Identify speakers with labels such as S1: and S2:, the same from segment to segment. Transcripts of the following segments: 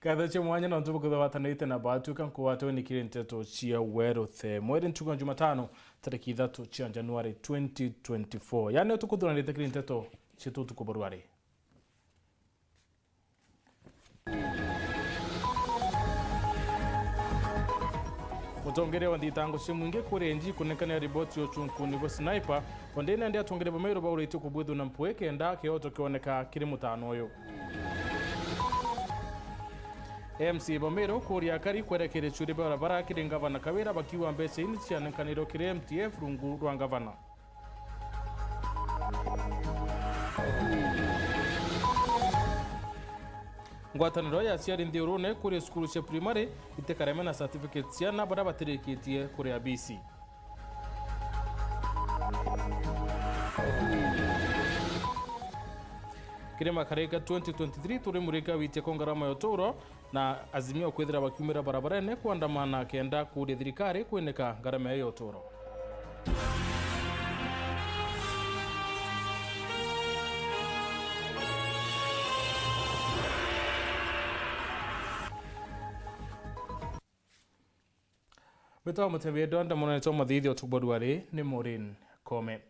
S1: Kadhache mwanya na ntubu kutha watanite na batu kan kuwato ni kiri Nteto chia Weru the mwere ntuku Jumatano tariki 3 chia Januari 2024 yani utukudhuna nite kiri Nteto chitu tukubaruari. Mutongere wa nditango mwinge kurenji kunekana ya riboti yochunkuni wa sniper wandena ndia tongere bamero ba ureti kubwedhu na mpweke enda keoto kioneka kiri mutano yo. MC Bomero kuria kari kwerekere chure barabara kiri ngavana Kawera bakiwa mbese ini chianenkaniro kiri MTF rungu rwa ngavana. Ngwataniro ya ciari Ntheurune kuri skulu cia primary itekareme na certificate ciana bara batereketie kuri ABC. Kirema kareka 2023 turi murika wite kongarama yotoro na azimio kwethira bakiumira barabara ne kuandamana kenda kuri thirikari kweneka ngarama yotoro. Metawa MUTEMBEI donda mwana toma thithio tubodwari ni Maureen Kome.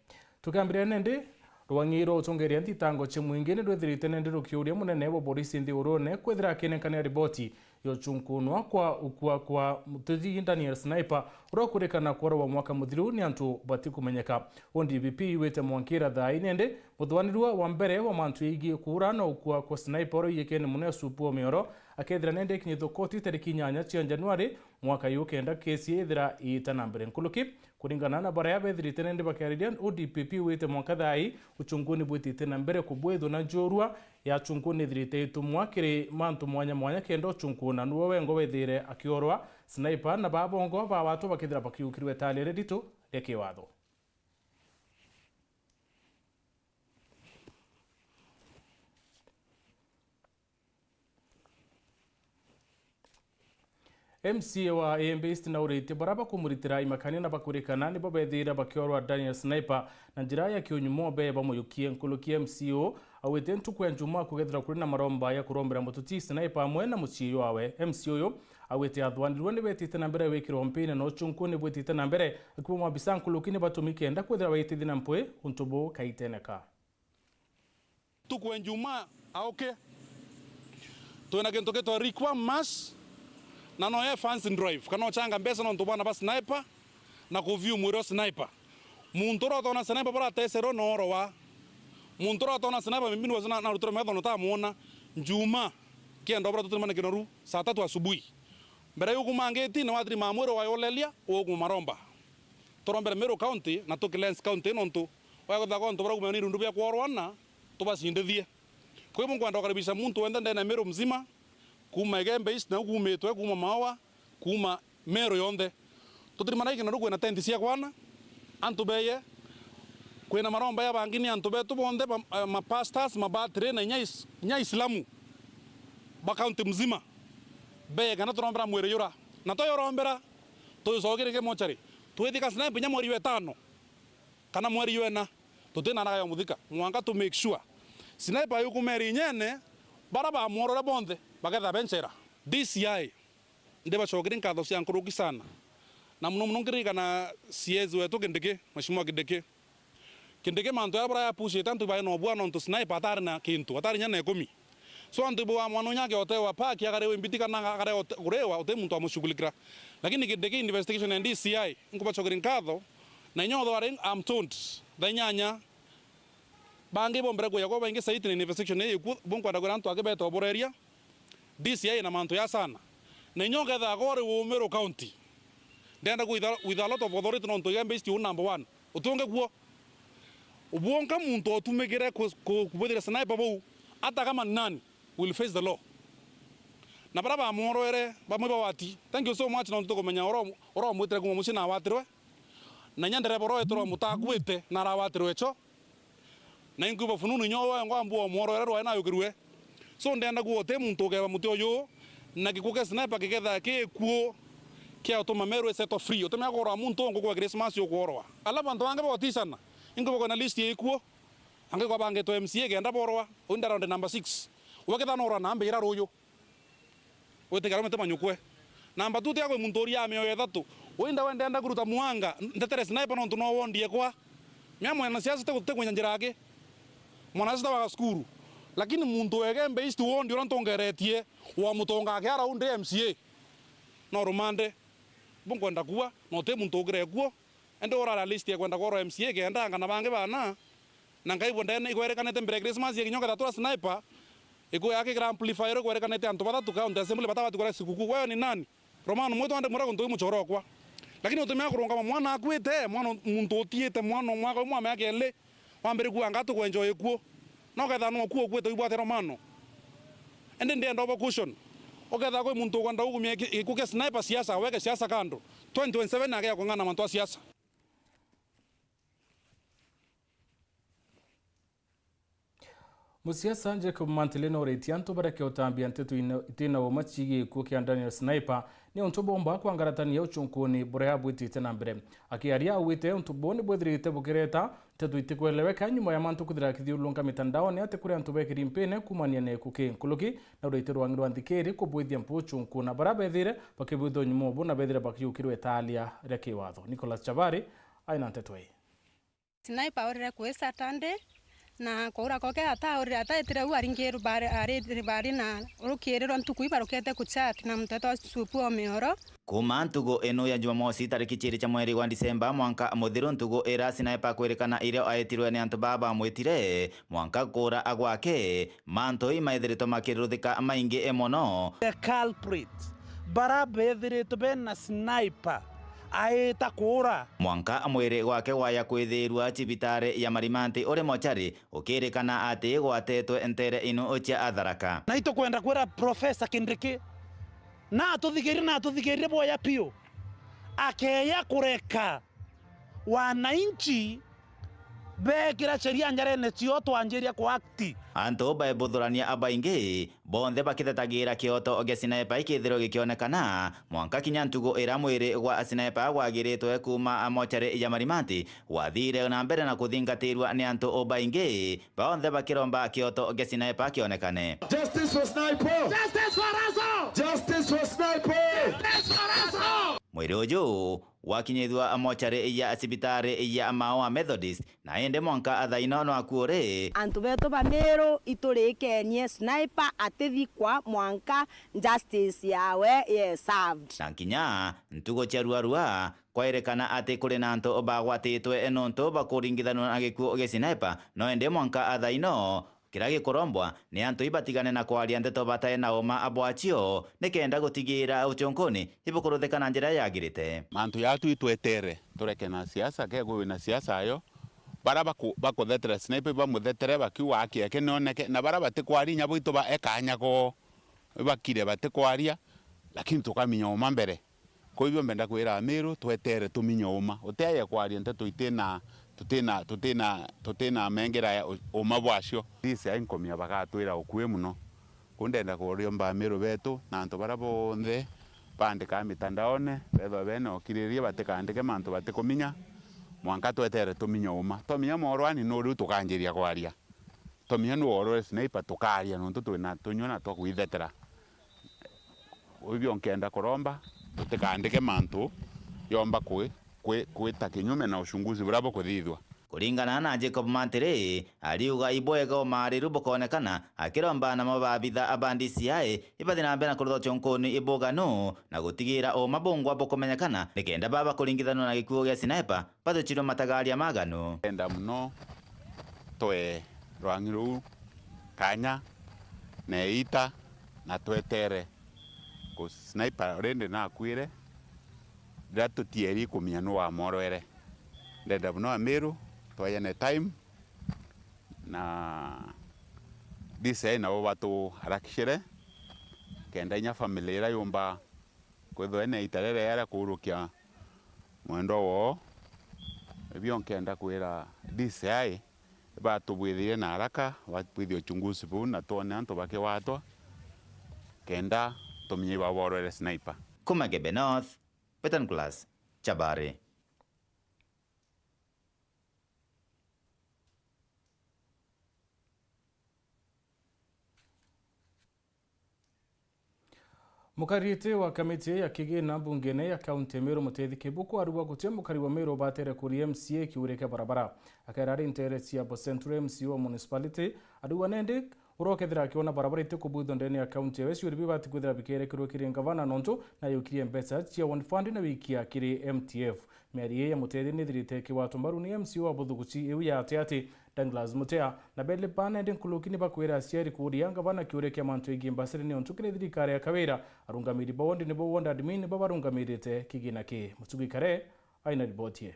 S1: Tukambira nende rwangiro utongeria nditango chimwingine ndwethirite nende rukiuria munene wa borisi Ntheurune kwethira kenekania riboti yochunkunwa kwa ukua kwa mutezi Daniel Sniper urokurekana kwaro wa mwaka muthiru ni antu bati kumenyeka. ODPP wete mwankira Thaa nende muthwanirwa wa mbere wa mantu igi kura na ukua kwa Sniper yekene mune supu mioro akethira nende kinyitho koti tariki 8 cia Januari mwaka yukenda kesi ethira itana mbere nkuluki kuringana na bara ya bethirite nende bakaridian ODPP wete mwaka Thaa uchunguni bwitite na mbere kubwethu na njorua ya chunguni thirite itumwa kiri mantu mwanya kendo chunguna nuwe wengo wethire akiorwa Sniper na babongo ba watu bakithira bakiukirwe talere ditu reke watho. MCA wa Imwe na urete baraba kumuritira imakani na bakurikana ni babethira bakiorwa Daniel Sniper na njira ya kionyumo be bamuyukie nkulukie MCO awete ntuku ya njuma kugethira kuri na maromba ya kurombera mututi Sniper amwe na muciyo wawe MCO yo awete athwanirwe ni betite na mbere wekiro mpine no chunkuni bwetite na mbere akiwa mwabisa nkulukini batumike enda kwethira bayitithi na mpwe untubo kaiteneka
S2: tuku ya njuma aoke tuena kentoke to rikwa mas na no ye fancy drive kana changa mbesa no ntubana ba Sniper na kuview mwiro Sniper muntoro tona Sniper bara tesero no rowa muntoro tona Sniper mimi wazana na rutoro medho no ta muona njuma kienda obra tutumana kinoru saa 3 asubuhi mbere yuko mangeti na wadri mamwiro wa yolelia ogu maromba torombere Meru county na to Lens county nonto wa ko nto bara kumeni rundu bya kworwana to basindethie kwa hivyo kwenda karibisha muntu wenda ndena Meru mzima kuma Imwe na kumetwe kuma mawa kuma Meru yonde tutiri maraiki na ruko na tenti cia kwana antu beye kwena maromba ya bangini antu betu bonde ma pastors ma batre na nya Islamu ba county mzima beye kana turombera mwere yura na to yorombera to sogere mochari twethika Sniper nya mweri wetano kana mweri yena tutena na ya muthika mwanga to make sure Sniper yukumeri nyene baraba morora bonde bagetha benchera DCI ndeba chogere nkatho cia nkuruki sana na muno ngirikana siezi wetu kindike mashimo kindike manto ya bara ya pushi tantu ba no bwana nto Sniper atari na kintu atari nyane 10 so antu bwa mwana nyake otewa paki akarewe mbitika na akarewe kurewa ote muntu amushugulikira lakini kindike investigation and DCI nguba chogere nkatho na nyotho are am told danyanya bangi bombere ko yakoba inge site ni investigation ye ku bonkwa ndagora antu akebeto boreria DCI na manto ya sana na nyoga tha gore wo Meru county ndenda ku with a lot of authority non to Imwe you number 1 utonge kuo ubonka muntu otumegere kubodira Sniper bo ata kama nani will face the law na baraba amoroere bamwe bawati thank you so much na ntoko menya oro mwitere ku mushina watirwe na nyandere boro etoro mutakwete na rawatirwe cho na inkuba fununu nyowa ngwambu omoroere rwa na yukirwe so ndenda ku ote muntu ogeba muti oyo na kikuke Sniper kiketha ke kuo kia otoma Meru seto free otoma gora muntu ngo kwa Christmas yo korwa ala bantu bange botisana inkuba kona list ye kuo ange kwa bange to MCA genda borwa unda round number 6 waketha no ora namba ira royo wetikara mete manyukwe namba 2 tiako muntori ya meo ethatu wenda wenda kuruta muanga ntetere sniper no tuno wondie kwa mia mwana siasa te kwenya njirage mwana sita wa skuru lakini muntu egembe isti wondi urantongeretie wa mutonga ke ara unde MCA no romande bunkwenda kuwa no te muntu ogire kuo ende ora list ya kwenda koro MCA ke enda ngana bange bana na ngai bonde ne ikwerekanete mbere Christmas yekinyoka tatua sniper iko yake gra amplifier ikwerekanete antu batatu ka on assembly batatu kwa sikuku wewe ni nani romano mwetu ande mura kuntu muchoro kwa lakini utumia kuronga mwana akwite mwana muntu otiete mwana mwaka mwa yake ele wambere ku anga to enjoy kuo no ketha no kuo kwete ibwate romano ende ndenda oba cushion oketha ko muntu kwanda ugumia ikuke sniper siasa weke siasa kando 2027 age yakongana mantu wa siasa.
S1: Musiasa nje ko manteleno retianto barake otambia Nteto itina wo machigi ku kiandani sniper ni onto bomba kwa ngaratani ya uchunkuni bure abwiti tena mbere akiaria wite onto boni bwedrite bukireta Nteto itikweleweka nyuma ya mantu kudira kithiulunga mitandao ni ate kuri antu bekiri mpene kumania ne kuke kuluki na ureitero wangiru andikeri ko bwithia mpuchunku na barabethire bakibutho nyumo bona bethire bakiukirwe Italia reke watho Nicholas Chabari aina Nteto
S3: sniper orire ku Saturday na kora koke ata ori ata etire waringeru bari na rukiriro ntuku ibarukete ku chat na Mteto supu omehoro
S4: kuma ntugo eno ya Jumamosi tariki chiri cha mweri wa Disemba mwanka muthiru ntugo era sniper kwerekana irio aetirwe ni antu baba mwitire mwanka kora agwake manto imaithirito makiruthika maingi emono
S5: the culprit barabethirito bena sniper aeta kura
S4: mwanka mwere gwake waya kwithirwa cibitari ya Marimanti uri mochari ukirikana ati gwatetwe entere ino ocha atharaka
S5: na ito kwenda kwera Professor Kindiki na tuthigirie boya pio akeya kureka wananchi bekira sheria njarene cio twanjiria kwa akti
S4: anto baebuthurania abaingi bonthe bakithetagira kioto oge sniper ikithiro gikionekana mwanka kinya ntugo ira mwiri gwa sniper gwagiritwe kuma mochari ya Marimanti wathire na mbere na kuthingatirwa ni antu obaingi bonthe bakiromba kioto oge sniper kionekane.
S6: Justice for sniper! Justice for us! Justice for sniper! Justice for us!
S4: Mwiri uju wakinyithwa mochari ya sibitari ya Mao Methodist na ende mwanka athaino no akuore
S7: antu beto banero iturikenie sniper atithikwa mwanka justice yawe ye served
S4: na kinya ntugo charuarua kwairekana ati kuri na antu bagwatitwe enonto bakuringithanwa na gikuo ge sniper no ende mwanka athaino kira gikorombwa ni antu ibatigane na kwaria ndeto batae na oma abwachio nikenda gutigira uchonkoni ibukuruthika na njira yagirite
S8: mantu yatu itwetere tureke na siasa ke gwe na siasa ayo bara bakuthetera sniper bamuthetere bakiwa akieke noneke na bara batikwarinya bwitu ba ekanyago bakire batikwaria lakini tukaminya uma mbere ko hivyo mbenda kwira Amiru twetere tuminya uma uteye kwaria Nteto tutina mengera ya uma bwacio dise ainkomia bagatwira ukue muno kundenda kurio mba Amiru betu na antu bara bonthe bandika mitandaone betho bene okiririe batikandike mantu batikuminya mwanka twetere tuminya uma tominya morwani no riu tukanjiria kwaria tominya no oro sniper tukaria no twina tunyona twagwithetera hivyo nkenda kuromba tutikandike mantu yomba kwita kinyume na uchunguzi burabo kuthithwa
S4: kuringana na Jacob Mantire aliuga ibwega omariru bukonekana akiromba na mababitha abandi ciae ibathina mbere na kurutha chonkoni ibugano na gutigira o mabungwa bukomenyekana nikenda baba kuringithanwa na gikuo gia sniper bathuchirwo matagaria magano
S8: enda muno twe rwangiru kanya neita na twetere ko sniper rende na akwire ndatu tieri kumia no wa morwere ndenda muno Amiru twayane time na dise na watu harakishire kenda nya familia yomba kwetho ene itarere yara kurukia mwendo wo ebyo nkenda kwira dise ai batu bwithire na haraka bwithio chunguzi bu na tuone antu bake watwa kenda tuminye baborere sniper
S4: Kumagebe North Petan Class Chabari.
S1: Mukarite wa kamiti ya kigina bungene ya kaunti Meru Mutethi Kibuku arugwa gutia mukari wa Meru batere kuri MCA kiureke barabara akarari interesi ya Central MCA wa municipality arugwa nende urokethira akiona barabara ite kubutho ndeni ya kaunti yesu uribi bati kuthira bikere kiro kiri ngavana nonto na yukirie mbesa cia one fund na wikia kiri MTF meri ya Mutethi nithirite kiwatu mbaru ni MCA wa buthuguci iu ya atiati Douglas Mutea na bedle pana ende kulukini bakwira aciari kuria ngavana kiureke mantu igi mbasiri ni ontukire thirikari ya kawira arungamiri bondi ni bowonda admin babarungamirite kigina ki mutugi kare aina ribotie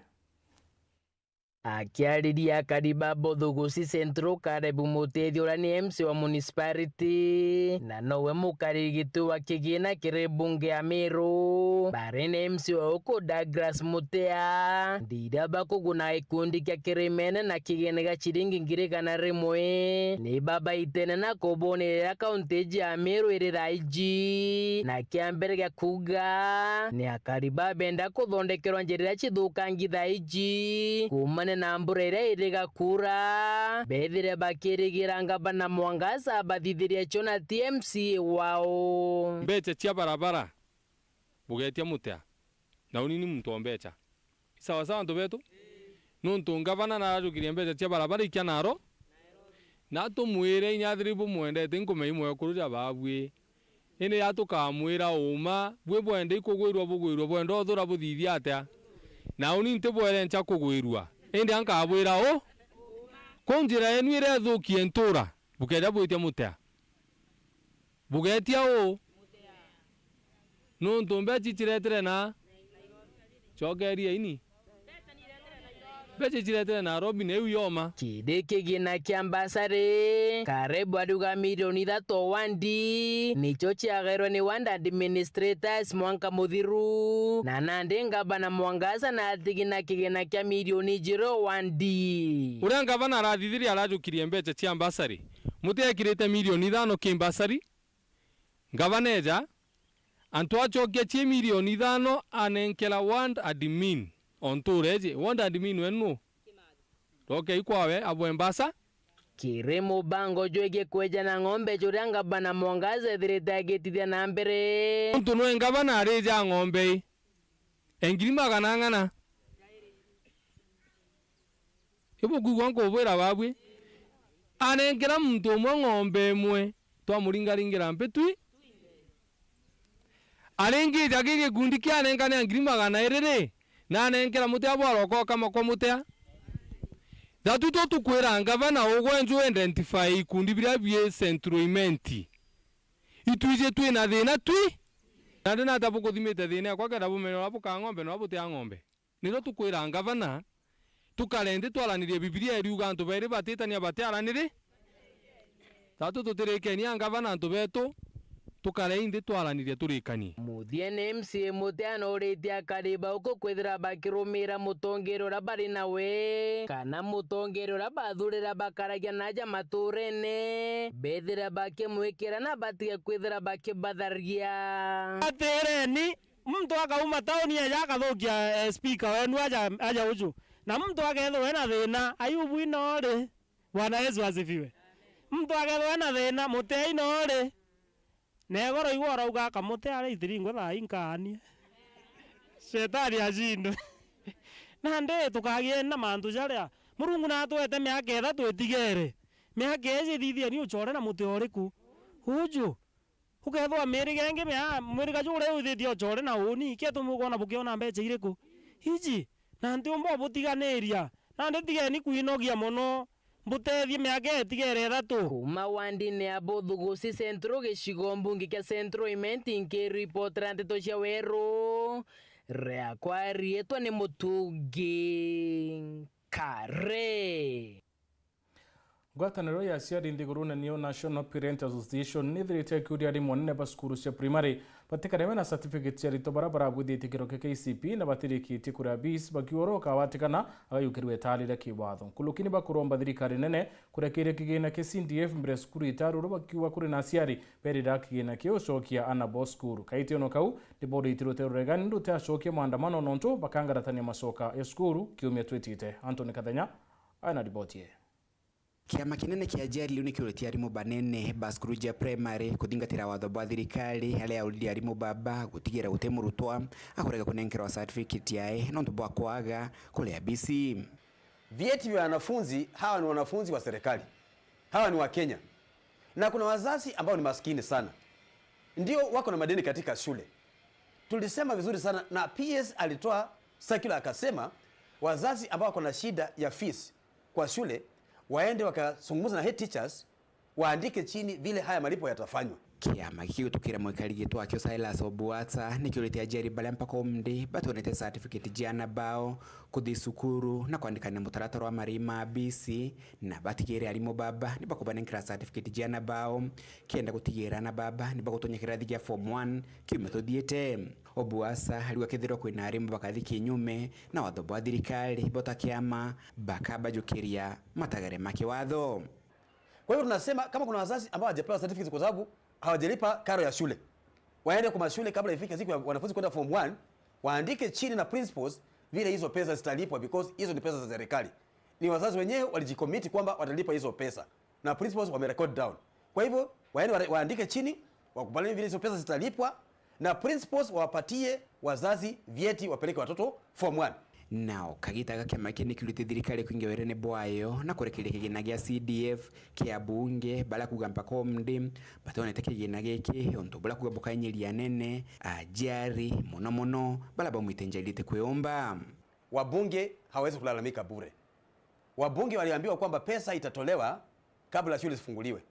S9: akiariria kariba bothuguci Central Karebu Mutethi ura ni MC wa municipality na nowe mukarigito wa kigina kiri bunge ya Meru bari ni MC wa uko Douglas Mutea ndira bakuguna ikundi kia kirimene na kigina ga chiringi ngiri kana rimwe ni baba itene na kubonera kaunti ya Meru iri raiji na kiambere gya kuga ni akariba benda kuthondekerwa njirira chithukangitha iji kumane na mburere iriga kura bethire bakirigira ngavana Mwangaza bathithirie chona TMC wao
S10: mbecha cia barabara bugetia Mutea na unini muntu ombecha sawa sawa ndo betu nuntu ngavana na ajukirie mbecha cia barabara ikia naro na tumwire inyathiribu mwendete nkume imwe kuruja babwe ene yatukamwira uma bwe bwende ikugwirwa bugwirwa bwende othura buthithia atia na uninte bwere ncha kugwirwa ende ankabwira o konjira yenu ire thukie ntura bukeja bwitia Mutea bugetia o nuntu mbechi chiretere na chogeria ini bechi chiretere na Nairobi na yoma
S9: kide kigina kia mbasari karibu aduga milioni 3 wandi nicho chiagerwa ni wanda administrators Mwanka Muthiru na nande ngavana Mwangaza na atigina kigina kia milioni 0 wandi
S10: ure ngavana arathithiri arajukirie mbecha cia mbasari Mutea kirite milioni 5 kimbasari ngavana eja antu achokia chie milioni 5 anenkela wand admin ontureje wanda admin wenu roke ikwawe abwe mbasa
S9: kiremo bango joge kweja na ng'ombe juria ngavana Mwangaza thirite gitithia na mbere
S10: ntu no ngavana areja ng'ombe engiri magana ngana ibo gugwango bwera babwe anengera muntu umwe ng'ombe imwe twamuringaringira mpetwi arengija gige gundi kia nengana ngiri magana erere na nengera Mutea bwaroko kama kwa Mutea Datuto tukwera ngavana ogwenju identify ikundi biria bie centroimenti ituje twi na thina twi nande na tabu kuthimite thina kwa kenda bumeno abu ka ng'ombe no abutea ng'ombe niro tukwera ngavana tukalende twalanirie Biblia iriuga antu beri batitania batiaranire tatu tutirikenia ngavana antu betu tukaleinde twalanirie turikani
S9: muthiene MC Mutea no ritia kariba uko kwithira bakirumira mutongero ra bari nawe kana mutongero ra bathurira bakaragia naja maturene bethira bakimwikira na batige kwithira bakibatharia
S5: atireni mtu akauma tauni ya akathukia speaker wenu aja uju na mtu akethwo ena thina Ayubu inore Bwana Yesu asifiwe mtu akethwo ena thina Mutea inore negoro igwa rauga Kamutea ari ithiringo thaa inkanie shetani ajindo na nde tukagie na mantu jaria Murungu na twete miaka etha twetigere miaka ezi thithia ni uchore na Mutea uriku huju ukethwa mirigenge mwiriga jure uthithia uchore na uni ke tumugona bukiona mbeche iriku hiji na nti umbo butiganiria na ndi tigeni kuinogia muno Mutethi miaka etigere 3
S9: kuma wandi ne abothuguci Central gicigo mbunge kia Centroiment nkiripotera Nteto cia Weru riakwa rietwa ni Mutungi Kare
S1: Ngwataniro ya aciari nthigurune niyo National Parent Association nithirite kiuria arimũ anene ba cukuru cia primary batikane na certificate cia rito barabara buthitie kiro KCP na batirikitie kuria bis bakioroka watikana agayukirwe talire kiwatho kulukini bakuromba thirikari nene kurekeria kigina kia CDF mbere cukuru itaru bakiwa kuri na aciari berira kigina kia ucokia anabo cukuru kaiti ono kau ndibodi itirote regani ndute acokia maandamano nonto bakangaratania macoka ya cukuru kiumia twitite Anthony Kathenya ana ribotie
S11: Kiama kinene kia jari liu nikiuletia arimu banene baskuruja primary kuthingatira watho bwa thirikari aria auriri arimu baba gutigira gutemurutwa akurega kunenkerwa certificate yae nondu bwa kwaga kuria BC.
S12: Vyeti vya wanafunzi hawa ni wanafunzi wa serikali. Hawa ni wa Kenya. Na kuna wazazi ambao ni maskini sana. Ndio wako na madeni katika shule. Tulisema vizuri sana na PS alitoa circular akasema wazazi ambao wako na shida ya fees kwa shule waende wakazungumza na head teachers waandike chini vile haya malipo yatafanywa.
S11: Kiama gikitukira mwikari gitwa kyo Silas Obuata nikiuletia jeri balia mpaka umndi batonete certificate jana bao kuthi sukuru na kuandikana mutaratara wa marima BC na batigire arimo baba ni bakubanenkira certificate jana bao kienda gutigira na baba ni bakutonyekira thigia form 1 kiumetothiete. Obuasa aliwa kithiro kwina arimo bakathi kinyume na watho bwa thirikari bota kiama bakabajukiria matagare make watho.
S12: Kwa hiyo tunasema kama kuna wazazi ambao hawajapewa certificate kwa sababu hawajalipa karo ya shule, waende kwa shule kabla ifike siku ya wanafunzi kwenda form 1 waandike chini na principals vile hizo pesa zitalipwa, because hizo ni pesa za serikali. Ni wazazi wenyewe walijicommit kwamba watalipa hizo pesa na principals wamerecord down. Kwa hivyo waende waandike chini wakubaliane vile hizo pesa zitalipwa na principals wawapatie wazazi vyeti wapeleke watoto form 1.
S11: Nao kagitaga kiama kini kiruti thirikari kuingia werene bwayo na kurekeria kigina gia CDF kia bunge bala kugamba komndi batonete kigina giki onto bala kugamboka nyeria nene ajari mono bala bamwitenjelite kweomba.
S12: Wabunge hawezi kulalamika bure. Wabunge waliambiwa kwamba pesa itatolewa kabla shule zifunguliwe.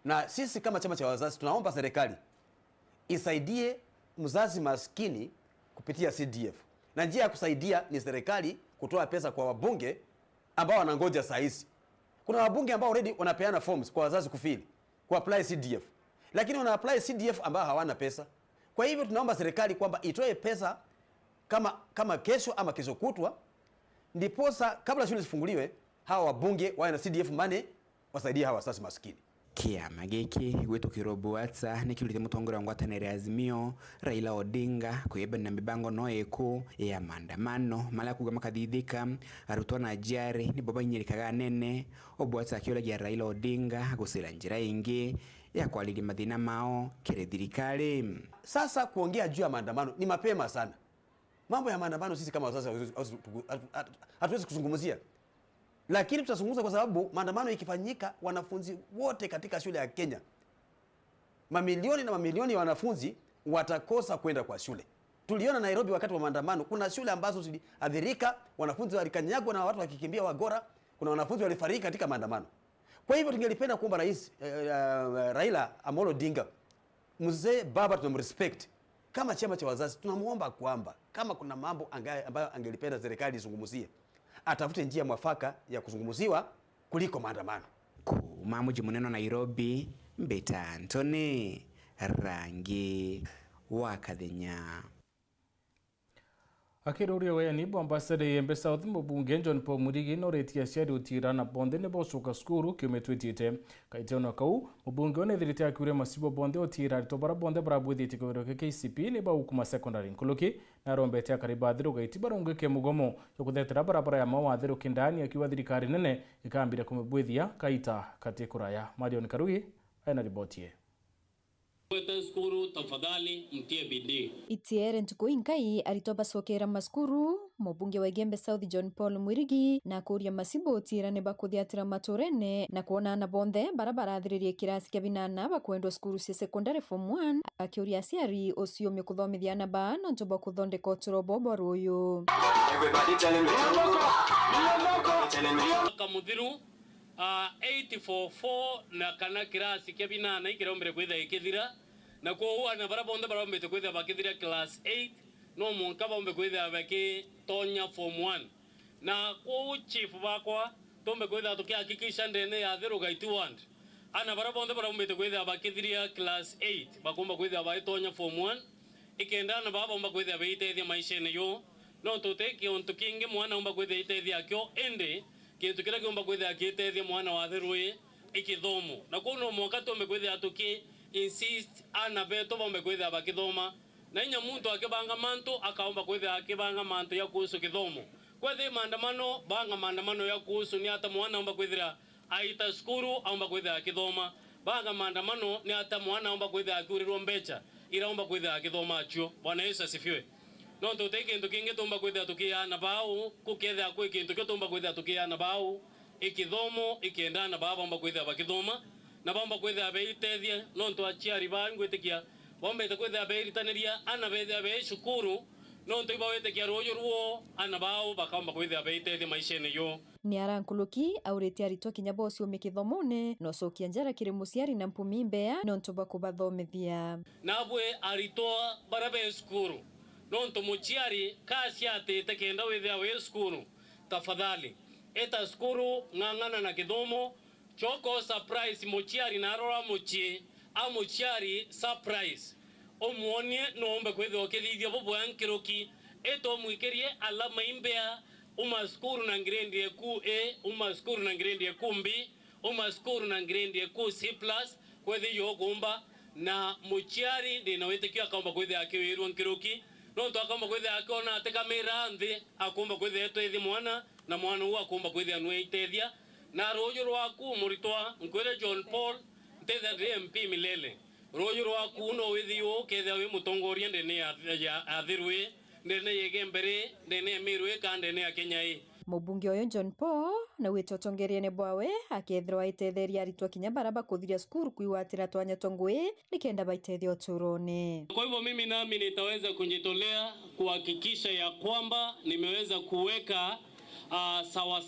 S12: Na sisi kama chama cha wazazi tunaomba serikali isaidie mzazi maskini kupitia CDF. Na njia ya kusaidia ni serikali kutoa pesa kwa wabunge ambao wanangoja saa hizi. Kuna wabunge ambao already wanapeana forms kwa wazazi kufili, ku apply CDF. Lakini wana apply CDF ambao hawana pesa. Kwa hivyo tunaomba serikali kwamba itoe pesa kama kesho ama kesho kutwa, ndiposa kabla shule zifunguliwe hawa wabunge wawe na CDF money wasaidie hawa wazazi maskini.
S11: Kiama giki gwitukira Obuata nikirute mutongora ngwatanire Azimio Raila Odinga kuyeba na mibango noeku ya maandamano mala kuga makathithika arutwa na jari ni baba nyirikaga nene. Obuata akiolagia Raila Odinga gusira njira ingi ya kwalili mathina mao kire thirikari.
S12: Sasa kuongea juu ya maandamano ni mapema sana. Mambo ya maandamano sisi kama wazazi hatuwezi kuzungumzia. Lakini tutazungumza kwa sababu maandamano ikifanyika wanafunzi wote katika shule ya Kenya, mamilioni na mamilioni ya wanafunzi watakosa kwenda kwa shule. Tuliona Nairobi wakati wa maandamano, kuna shule ambazo ziliathirika, wanafunzi walikanyagwa na watu wakikimbia wagora, kuna wanafunzi walifariki katika maandamano. Kwa hivyo tungelipenda kuomba Rais Raila Amolo Odinga, mzee baba tunamrespect, kama chama cha wazazi tunamuomba kwamba kama kuna mambo ambayo angelipenda serikali izungumzie, atafute njia mwafaka ya kuzungumziwa kuliko maandamano.
S11: Mamuji muneno Nairobi, Mbeta Antony, Rangi wa Kathenya.
S1: Akiruria we ni Ambassador Imwe South mubunge John Paul Murigi no retia ciari utira na bonde ne bocuka skuru kiumetwitite kaiteno kau mubunge one thirite akuire masibo bonde utira ritobara bonde barabwithite kuroke KCP ni baukuma secondary nkuluki na rombete akaribathiro gaiti baronge ke mugomo yokuthetera barabara ya mawathiro kindani akiwa thirikari nene ikambira kumubwithia kaita katikuraya. Marion Karugi ana ripotie.
S13: Weta skuru tafadhali mtie bidii.
S14: Itiere ntukuinkai aritoba sokera maskuru mubunge wa Imwe South John Paul Murigi na kuria masibo utira ne bakuthiatira maturene na kuona na bonde barabara athiririe kirasi kia binana bakwendwa skuru cia secondary form 1 akiuria aciari ucio mikuthomithia na bana ntoba kuthondeka uturobo boruyu.
S13: Everybody telling me kamuthiru 844 na kana kirasi kia binana ikirombere kwitha ikithira na kwa na barabonde barombete kwitha bakithira class 8 no monka bombe kwitha baki tonya form 1 na kwa chief bakwa tombe kwitha tukihakikisha ndene ya 0 ana barabonde barombete kwitha bakithira class 8 bakomba kwitha baitonya form 1 ikenda na babomba kwitha beitethia maisha neyo no toteke on tukinge mwana omba kwitha itethia kyo ende kintu kira kiomba kwithia akitethia mwana wa thirui ikithomo na kuno mwoka tombe kwithia atuki insist ana beto bombe kwithia bakithoma na inya muntu akibanga mantu akaomba kwithia akibanga mantu ya kuhusu kithomo kwethia maandamano banga maandamano ya kuhusu ni hata mwana omba kwithia aita skuru aomba kwitha akithoma banga maandamano ni ata mwana aomba kwitha akurirwo mbecha ira aomba kwitha akithoma acho. Bwana Yesu asifiwe. No ntote kintu kingi tumba kwitha tukiana bau kuketha kwi kintu kyo tumba kwitha tukiana bau ikithomo ikiendana baba aomba kwitha bakithoma na bamba kwitha beitethia no nto achiari ba ngwitikia bomba kwitha beritaniria ana betha be shukuru no nto ibawetekia royo ruo ana bao bakamba kwitha beitethia maishene yo.
S14: Ni arankuluki aurete aritwa kinya bosi omikithomone no sokia njara kiri musiari na mpumi mbea no nto bakubathomithia
S13: nabwe aritwa barabe skuru no nto muchiari kasi atete kenda witha we skuru tafadhali eta skuru ngangana na kithomo choko surprise muchiari narora muchi a muchiari surprise omuonie no ombe kwetho kithithia bobo ankiroki eto muikerie alama imbea umaskuru na ngrendi ku umaskuru na ngrendi ku mbi umaskuru na ngrendi ku C+ kwethi yo gumba na muchiari ndina wetekio akamba kwethi akiwiru ankiroki no to akamba kwethi akona ateka mera nthi akumba kwethi etethi mwana na mwana uwa akumba kwethi anwe itethia na royo rwaku muritwa nkwere John Paul ntethia MP milele royo rwaku no withio ketha wi mutongoria ndene ya athirwe ndene yegembere ndene mirwe kande ne akenyai.
S14: Mubunge oyo John Paul na witotongerie ne bwawe akethirwa itetheria aritwa kinya baraba kuthiria skuru kuiwatira twanya tongwe nikenda baitethio turone.
S13: Kwa hivyo mimi nami nitaweza kujitolea kuhakikisha ya kwamba nimeweza kuweka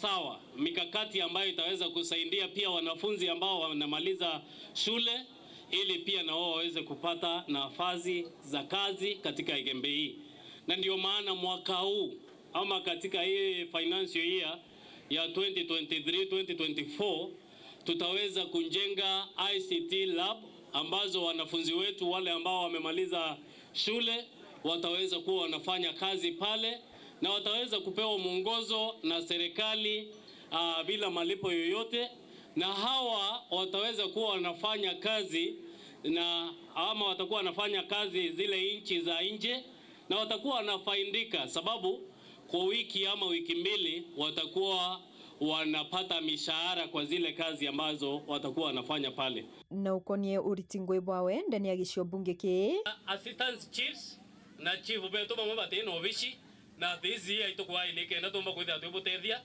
S13: sawa mikakati ambayo itaweza kusaidia pia wanafunzi ambao wanamaliza shule ili pia na wao waweze kupata nafasi za kazi katika MUTEMBEI. Na ndio maana mwaka huu ama katika hii financial year ya 2023-2024 tutaweza kujenga ICT lab ambazo wanafunzi wetu wale ambao wamemaliza shule wataweza kuwa wanafanya kazi pale na wataweza kupewa mwongozo na serikali bila malipo yoyote, na hawa wataweza kuwa wanafanya kazi ama watakuwa wanafanya kazi zile nchi za nje na watakuwa wanafaidika, sababu kwa wiki ama wiki mbili watakuwa wanapata mishahara kwa zile kazi ambazo watakuwa wanafanya pale.
S14: Na ukonie uritingwe bwawe ndani ya gisho bunge ke
S13: assistant chiefs na chief beto mama bateno obishi na thizi ya itokuwa ilike na tumba kwitha twibutethia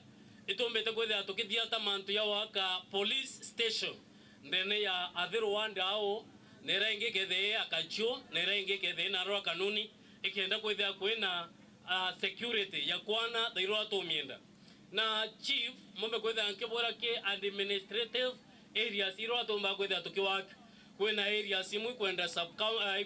S13: itumbete kwitha tukithia tamantu ya waka police station ndene ya athiru wande ao nerenge kethe akachuo nerenge kethe na roa kanuni ikienda kwitha kwina security ya kwana thairo atumienda na chief mombe kwitha nkibora ke administrative areas iro atumba kwitha tukiwaka kwina areas imwe kwenda sub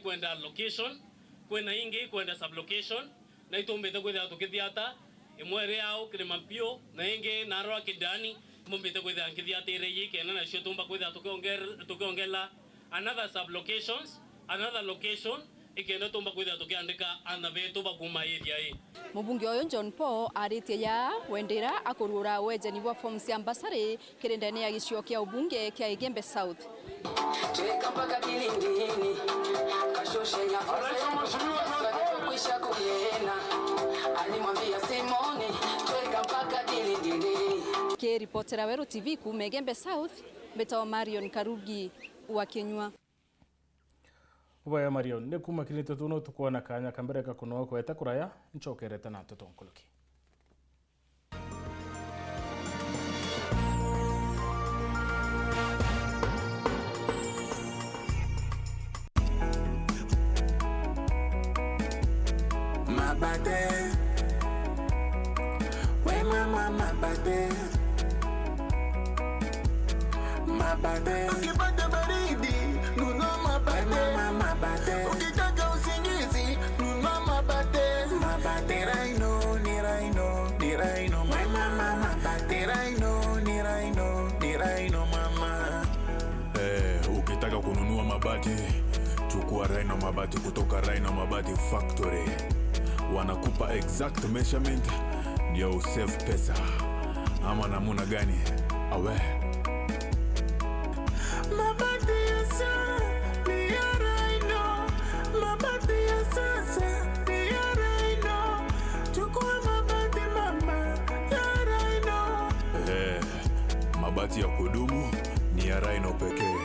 S13: kwenda location kwina ingi kwenda sub location na itumbete kwitha tukithiata imwe yao Kilimampio na ingi narwa kidani mumbete kwitha nkithiata ire yike na cio tumba kwitha tukiongela another sub locations another location ikenda tumba kwitha tukiandika anavetu bakuma area hii.
S15: Mubunge oyo John Paul aritie ya wendera akurura wejeni wa forms ya ambassador kirendani ya gicio kia ubunge kia Igembe South. Cheka mpaka kilindini kashoshe ya kwisha kuiena alimwambia Simoni cheka mpaka kilindini. Ke reportera Weru TV ku Igembe South Beta Marion Karugi wa Kenywa.
S1: Ubaya Marion ne kuma kinite tuno tukona kanya kambere ka kuno ko eta kuraya nchokereta na Nteto nkuluki.
S6: Mabate we mama mabate ukipata baridi nunua mabate ukitaka usingizi nunua mabate ni raino mama mabate ni raino mama.
S16: Ukitaka kununua mabati chukua Raino mabati kutoka Raino Mabati Factory. Wanakupa exact measurement ndio usave pesa. Ama namuna gani? Awe
S6: mabati ya sasa ni ya Raino, mabati ya sasa ni ya Raino. Chukua mabati mama ya Raino.
S16: mabati ya kudumu ni ya Rhino pekee.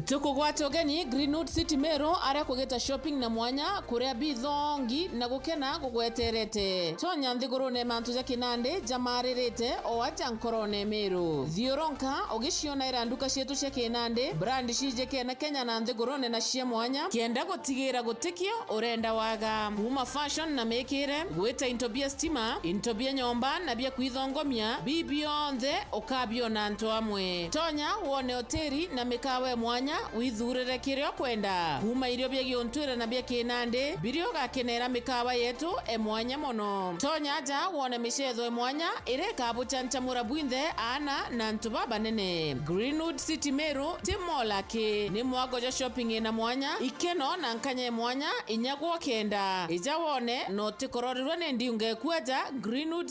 S17: Tukugwata ogeni Greenwood City Mero aria kugeta shopping na mwanya kuria bithongi na gukena gugweterete tonya nthigurune mantu ja kinande jamaririte o aja nkorone Mero thioronka ogiciona iranduka cietu cia kinande brand cije kena Kenya na nthigurune na cia mwanya kienda gutigira gutikio urenda waga kuma fashion na mekire gweta intobia stima intobia nyomba na bia kwithongomia bibionthe okabio na nto amwe tonya wone hoteli na mikawe mwanya withurire kirio kwenda kuma irio bia giontwira na bia kinande birio gakenera mikawa yetu mwanya mono tonya ja wone michetho mwanya ire kabuchancha murabwinthe ana na ntuba banene Greenwood City Mero timola ke ni mwagoja shopping na mwanya ikeno na nkanye mwanya inyagwo kenda ija wone no tikororirwe ne ndiunge kuaja Greenwood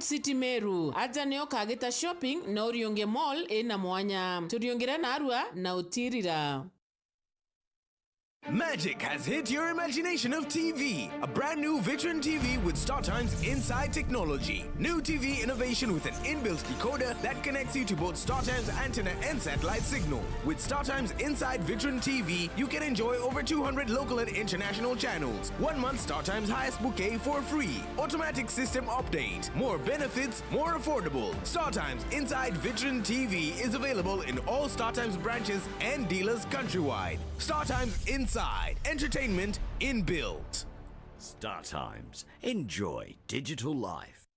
S17: City Mero aja nio kagita shopping na uriunge mall ina mwanya turiungire na arua na utirira.
S18: Magic has hit your imagination of TV. A brand new Vitron TV with StarTimes Inside technology. New TV innovation with an inbuilt decoder that connects you to both StarTimes antenna and satellite signal. With StarTimes Inside Vitron TV, you can enjoy over 200 local and international channels. 1 month StarTimes highest bouquet for free. Automatic system update. More benefits, more affordable. StarTimes Inside Vitron TV is available in all StarTimes branches and dealers countrywide. StarTimes Inside. Entertainment inbuilt.
S19: StarTimes. Enjoy digital life.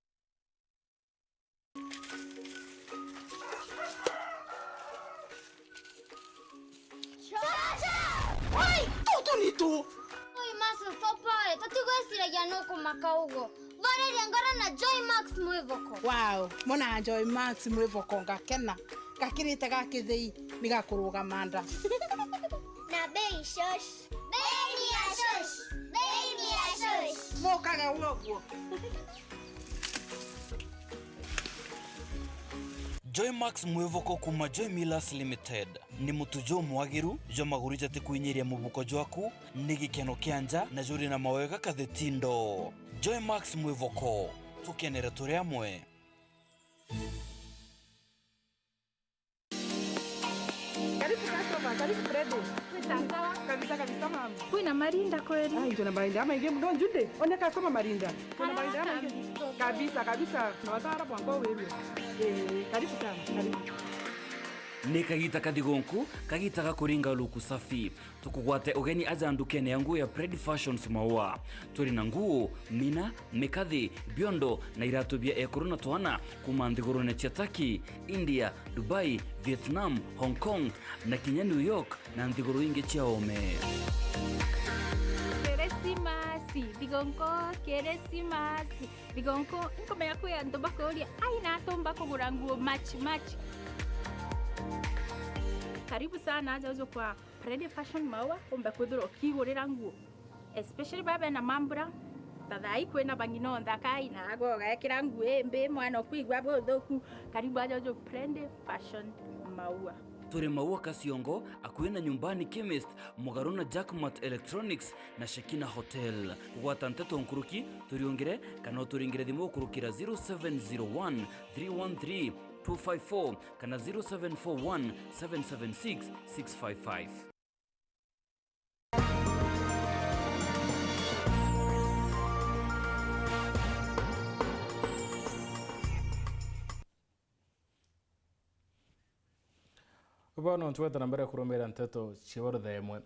S20: Oi, tudo nito. Oi, massa, só para. Tá tu gostira ya no com macaugo. Vale agora na Joy Max mwevoko.
S21: Wow, mona Joy Max mwevoko ngakena. Kakirite gakithei nigakuruga manda.
S20: Na bei shosh. Bei ya shosh. Bei ya shosh.
S21: Mokaga wogo.
S22: Joy Max mwevoko kuma Joy Millers Limited ni mutujo mwagiru jo magurija te kuinyeria mubuko jwaku ni gikeno kianja na juri na mawega kathetindo. Joy Max mwevoko tukenera turi amwe.
S21: Karibu Fredo.
S23: Sawa
S21: Kabisa mama.
S23: Kuna marinda kweli?
S21: Ai, tuna marinda ama ingie mdo njunde. Oneka kama marinda. Tuna marinda ama ingie. Kabisa. Na watara bwango wewe. Karibu sana. Karibu.
S22: Ni kagita kathigonku kagita gakuringa luku safi tukugwate ugeni aja ndukene ya nguo ya Predi Fashions maua turi na nguo mina mekathi biondo na iratu bia ekorona twana kuma nthigurune cia Turkey, India, Dubai, Vietnam, Hong Kong na kinya New York na nthiguru ingi cia ome.
S23: Keresimasi digonko nkomea kuya ndobako uri aina tomba kugura nguo match. Karibu sana aja kwa Predi Fashion maua omba kuduro kigurira nguo especially baba na mambura tathai kwena bangino ndakai na agoga ekira nguo embe mwana kwigwa bothoku karibu aja Predi Fashion maua
S22: turi maua Kasiongo akwena nyumbani chemist Mugaruna Jackmat Electronics na Shekina Hotel kugwata Nteto nkuruki turiongere kana turingire thimo kurukira 0701 313 254 kana 0741 776 655.
S1: Ubano ntweta na mbere kurumira Nteto chiwarthe emwe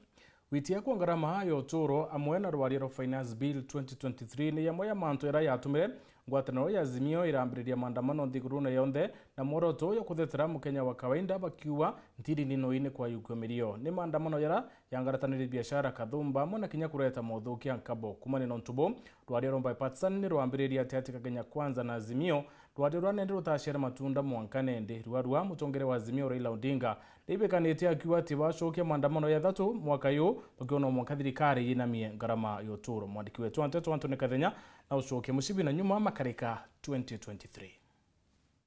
S1: witia kwa ngarama hayo turo amwe na rwariro finance bill 2023 ni yamwe ya mantu era yatumire ngwataniro ya Azimio irambiriria maandamano nthigurune yonthe na moroto yo kuthetera mukenya wa kawaida bakiwa ntiri nino-ini kwa yukomerio ni maandamano yara yangarataniri biashara kathumba mona kinya kureta mothukia nkabo kumani no ntubo rwariro by Patson ni rwambiriria ati Kenya Kwanza na Azimio rwade rwanende rutashera matunda mwankanende rwa mutongere wa Azimio Raila Odinga ndeibekanite akiuga ati bacokia maandamano ya thatu mwaka yu tukiona mwaka thirikari yinamie ngarama yoturo. Mwandiki wetu Nteto Antoni Kathenya na ucoke musibi na nyuma makarika 2023.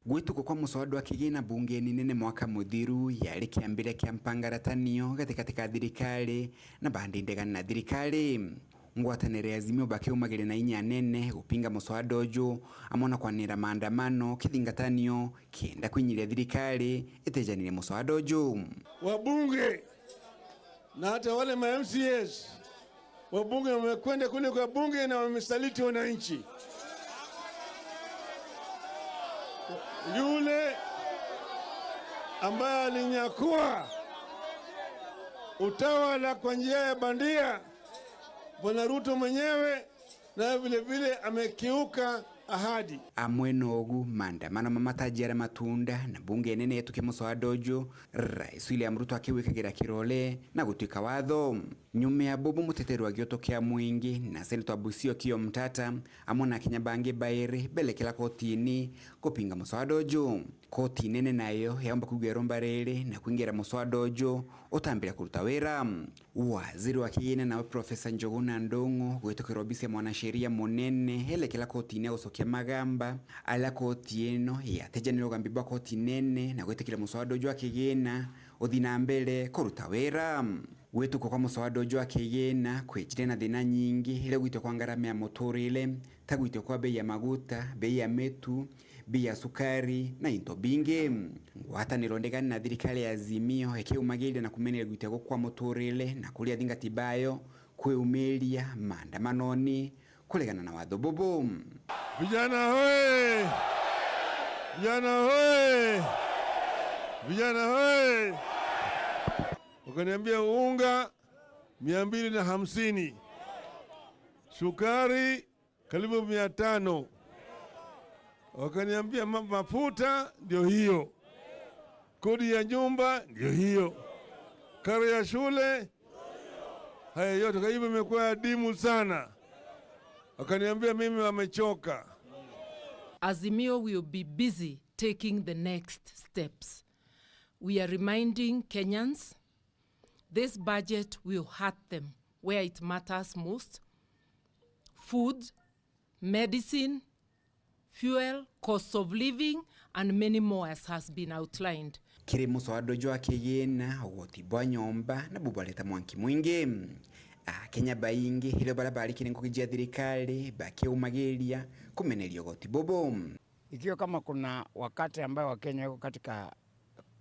S11: Gwituko kwa muswada wa kigina bungeni nene mwaka muthiru yari kiambire kia mpangaratanio gatikati ka thirikari na bandi ndegani na thirikari. Ngwatanire Azimio bakiumagire na inya nene gupinga muswada uju amona kwanira maandamano kithingatanio kienda kwinyiria thirikari itejanire muswada uju.
S2: Wabunge na hata wale ma MCAs wabunge wamekwenda kule kwa bunge na wamesaliti wananchi. Yule ambaye alinyakua utawala kwa njia ya bandia Bwana Ruto mwenyewe na vile amekiuka ahadi.
S11: Amwenogu maandamano mamatajira matunda na bunge nene yetuke muswada uju Rais William Ruto akiwikagira kirole na gutwika watho. Nyume ya bobo muteteri wa giotokea mwingi na Senator Busio Kio Mtata amona kinyabange bairi belekela kotini kupinga muswada uju. Koti nene nayo yaomba kugweromba rere na kuingira muswada uju utambira kuruta wera. Waziri wa kigina na Profesa Njuguna Ndung'u gwitokera obisi ya mwanasheria munene elekela kotini usokia magamba ala koti eno yatejaniro gambibwa koti nene na gwitikira muswada uju akigina uthina mbere kuruta wera. Wetuko kwa muswada uju akigina kwijire na thina nyingi ile gwitwa kwa ngarama ya muturile tagwitwa kwa bei ya maguta, bei ya metu, bei ya sukari na into bingi. Ngwataniro ndegani na thirikari ya Azimio ekiumagirire na kumenera gwitwa kwa muturile na kuria thingati bayo kweumeria maandamanoni kulegana na watho bobo.
S2: Vijana hoye! Vijana hoye! Vijana hoye! Wakaniambia unga 250, sukari karibu 500. Wakaniambia mafuta ndio hiyo, kodi ya nyumba ndio hiyo, karo ya shule, haya yote. Kwa hivyo imekuwa adimu sana. Wakaniambia mimi wamechoka.
S3: Azimio will be busy taking the next steps. We are reminding Kenyans this budget will hurt them where it matters most. Food, medicine, fuel, cost of living, and many more as has been outlined.
S11: Kiri muswada uju akigina ugotibwa nyomba na bubaleta mwanki mwingi. Kenya baingi hilo barabara kirengo kijia thirikari bakiumagiria kumenerio goti bobo.
S7: Ikiwa kama kuna wakati ambao Wakenya wako katika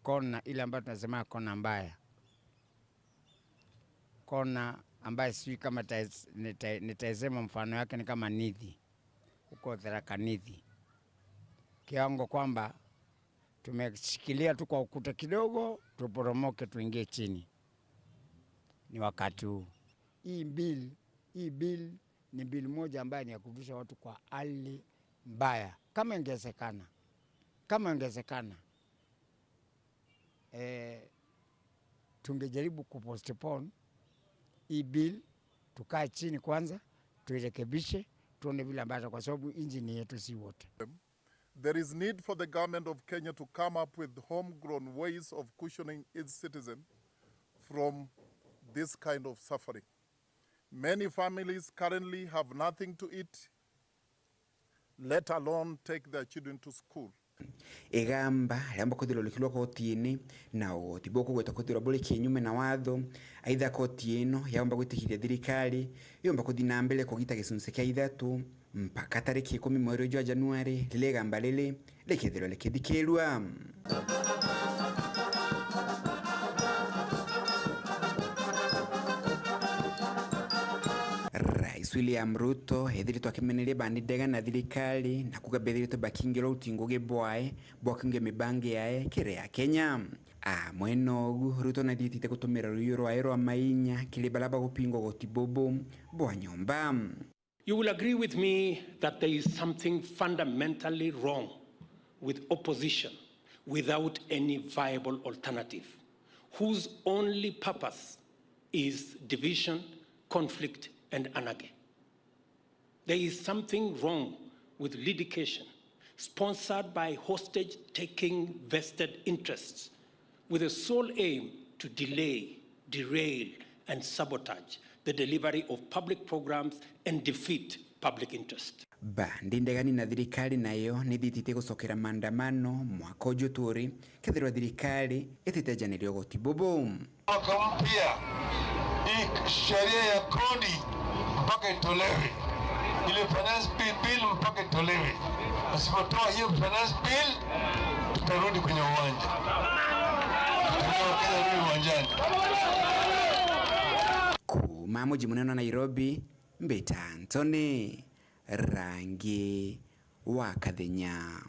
S7: kona ile ambayo tunasema kona mbaya, kona ambayo sijui kama nitaisema mfano yake ni kama Nithi, uko Tharaka Nithi, kiwango kwamba tumeshikilia tu kwa ukuta kidogo tuporomoke tuingie chini. Ni wakati huu. Hii bill ni bill moja ambayo ni ya kurudisha watu kwa hali mbaya. Kama ingezekana tungejaribu kupostpone hii bill, tukae chini kwanza tuirekebishe tuone vile ambavyo, kwa sababu injini yetu si wote.
S24: There is need for the government of Kenya to come up with homegrown ways of cushioning its citizens from this kind of suffering. Many families currently have nothing to eat, let alone take their children to school.
S11: Igamba liamba kuthiro likilwa kotini na otiboko gweta kuthiro bole kinyume na watho. Aidha koti eno yaomba gwitikiria thirikari yomba kuthina mbele kugita gisunse kia ithatu mpaka tariki 10 mweri wa Januari lile gamba lile lekithiro lekithikirwa. Rais William Ruto ethirito akimeneria bandi ndega na thirikari na kugabethirito bakingiro utingo gebwae bwakinge mibange yae kire ya Kenya. Mwenogu Ruto na ditite kutumira ruyo rwa mainya kile balaba gupingo gotibobo bwa nyomba.
S25: You will agree with me that there is something fundamentally wrong with opposition without any viable alternative, whose only purpose is division, conflict, and anarchy. There is something wrong with litigation, sponsored by hostage-taking vested interests with the sole aim to delay, derail, and sabotage the delivery of public programs and defeat public interest.
S11: Bandi ndegani na thirikari nayo ni thitite gucokera maandamano mwaka uju turi kethirwa thirikari ititejanĩrio goti bobo.
S4: Mwaka mpya hii sheria ya kodi mpaka itolewe, ile finance bill mpaka itolewe. Asipotoa hiyo finance bill tutarudi kwenye uwanja.
S11: Kuma muji munene wa Nairobi, Mbita Anthony, Rangi wa Kathenya.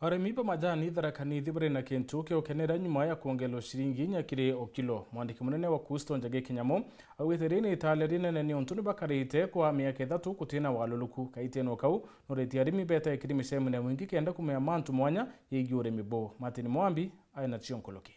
S1: Aremi pa majani Tharaka Nithi bari na kintu ukenera nyuma ya kuongelo shiringi nyakire okilo. Mwandiki munene wa Kusto Njage Kinyamo awithere ni italeri nene ni ontuni bakarite kwa miaka 3 kutina waluluku kaiteno kau noreti arimi beta ikiri misemu na mwingi kenda kumea mantu mwanya yigi uremi bo. Martin Mwambi aina chionkoloki.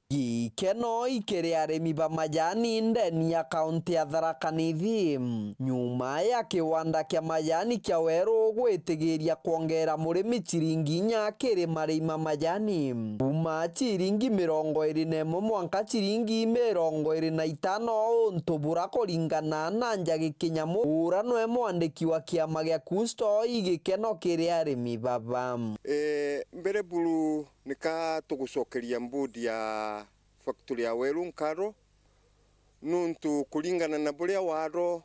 S5: Gikeno ikere aremi ba majani ndeni ya kaunti ya Tharaka Nithi nyuma ya kiwanda kia majani kia Weru gwitigiria kuongera murimi chiringi nyakire marima majani kuma chiringi 21 mwanka chiringi 25 ntubura kuringana na Njage Kinyamo ura no mwandiki wa kiama gia Kusto igikeno kire aremi baba
S8: mbere bulu nika tugucokeria mbudi ya factory ya Weru nkaro nuntu kulingana na buria waro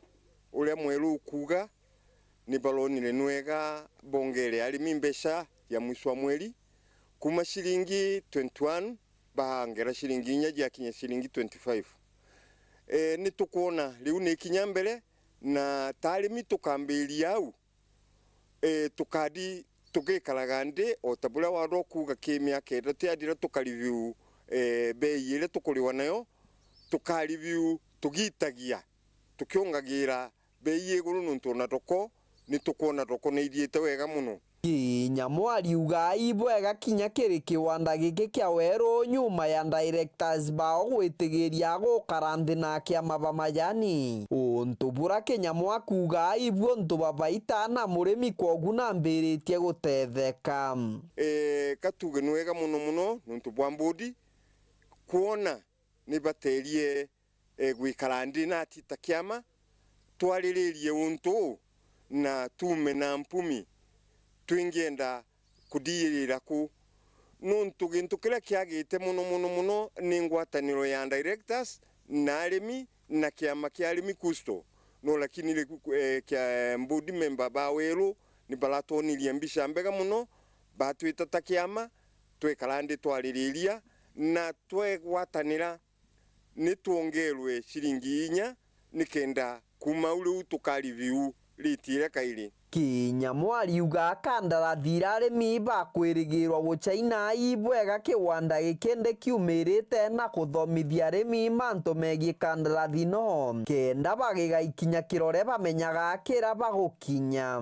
S8: uria mweru kuga ni balonire nwega bongere arimi mbesha ya mwisho wa mweri kuma shilingi 21 bahangera shilingi nyaji akinya shilingi 25 ni tukuona riu ni kinyambere na tarimi tukambiria au tukadi tugikaragande o tabula waro kuga kimya kenda tiadira tukareview bei ile tukuliwa nayo tukareview tugitagia tukiongagira bei iguru nuntu na toko ni tukuona toko ni ithiete wega muno.
S5: Kinyamo ariuga ibwega kinya kiri kiwanda giki kia Weru nyuma ya directors bao gwitigiria gukarandina kiama ba majani untubura Kinyamo akuga ibwo ntubabaita na murimi kwogu na mbiritie gutetheka
S8: katuge nwega muno muno nuntu bwambudi kuona ni baterie gwikarandina atita kiama twaliririe untu na tume na mpumi twingenda kudirira ku nuntu gintu kira kiagite muno ni ngwataniro ya directors na arimi na kiama kia arimi Kusto no lakini kia mbudi member ba Weru ni balatonirie mbisha mbega muno batwita ta kiama twekarande twaliriria na twegwatanira ni tuongerwe shilingi 4 nikenda kuma ule tukareview litire kairi.
S5: Kinyamo ariuga kandarathi arimi bakwirigirwa guchaina ibwega kiwanda gikende kiumirite na kuthomithia arimi mantu megie kandarathi no kenda bagigaikinya kirore bamenyaga kira bagukinya.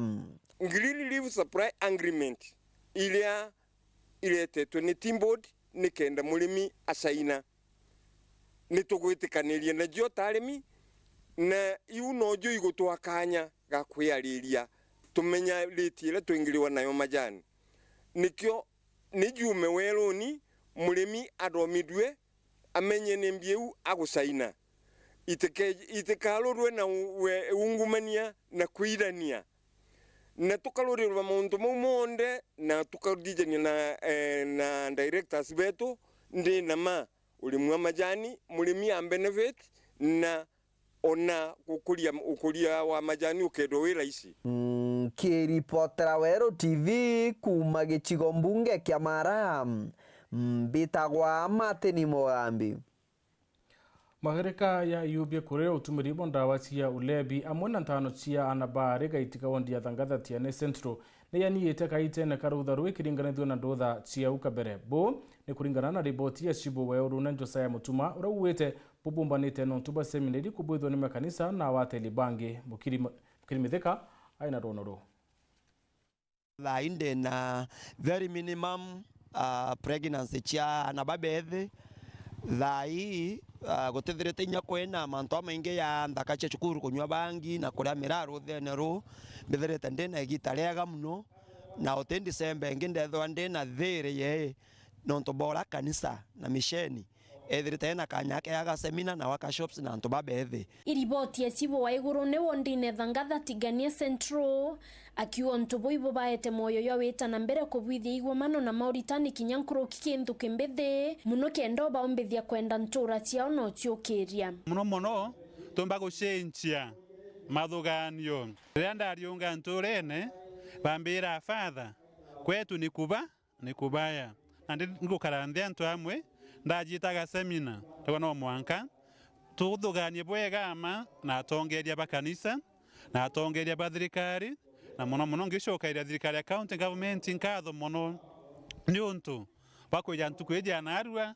S8: Green Leaf Supply Agreement ilia iletetwe ni Timbod ni kenda murimi asaina ni tugwitikaniria na jo tarimi na iu nojo igutwakanya ga kwiyariria tumenya litire twingiriwa nayo majani nikyo nijume Weruni murimi adomidwe amenye nembieu agusaina itekalorwe na ungumania na kuirania na tukalorerwa mauntu monde na tukadijania na directors beto ndi nama ulimwa majani murimi ambenefit na ona ukulia wa majani ukedo wira ici.
S5: Kiripotera Weru TV kuma gichigo mbunge kia Mara mbitagwa Martin Mwambi.
S1: Magereka ya UBA kureo utumiri bondawa cia ulebi amwe na ntano cia anabare gaitika wondi ya thangatha tiane Central na yani yete kaite na karutha rwe kiringanithio na ndotha cia ukabere bo ni kuringana na riboti ya Shibo Weru na Josiah Mutuma urawete bubumbanite no tuba seminary kubwithwa ni makanisa na wateli bangi mukirimitheka aina ronoro
S9: la inde na very minimum pregnancy chia anababethe Thaa hii gutithirite inya kwena mantu amaingi ya nthaka cia cukuru kunywa bangi na kuria miraro thene ru mbithirite ndina igita riega muno na ote December ngi ndethwa ndina thire ye nonto bora kanisa na misheni ethirite na kanyake ya semina na waka shops na antu babethe.
S10: Iriboti esibo wa iguru ne wondine thangatha tigania Central akiwa ntubo ibo baete moyo yo weta na mbere kubwithia igwamano na Mauritania kinyankuru kikindu kimbithe muno kendo baombithia kwenda ntura ciao no ciokiria
S12: muno tumba gucenjia mathuganio ria ndariunga nturene bambira father kwetu ni kubaya andi ngukaranthia antu amwe ndajitaga semina twana mwanka tuthuganie bwega ama na tongeria bakanisa na tongeria bathirikari na muno ngishokaira thirikari ya county government nkatho muno nyuntu bakuja ntukweja narua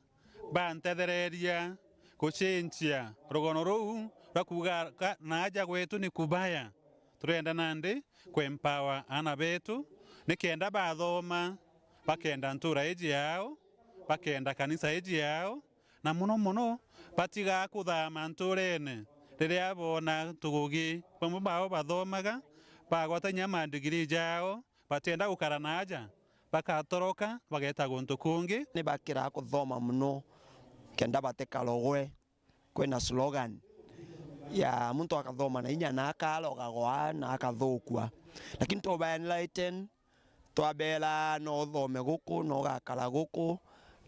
S12: bantethereria kucenjia rugono ruu bakuga naja gwetu ni kubaya turenda nandi kwempower ana betu nikenda bathoma bakenda ntura eji yao bakenda kanisa eji yao na muno batiga kuthama nturene riria bona tugugi bamwe bao bathomaga bagwata nyama degree jao batenda gukara naja bakatoroka bageta guntu kungi
S9: ni bakira kuthoma muno kenda batekalogwe kwena slogan ya muntu akathoma na inya na akalogagwa na akathukua lakini to ba enlighten twabela no thome guku no gakala guku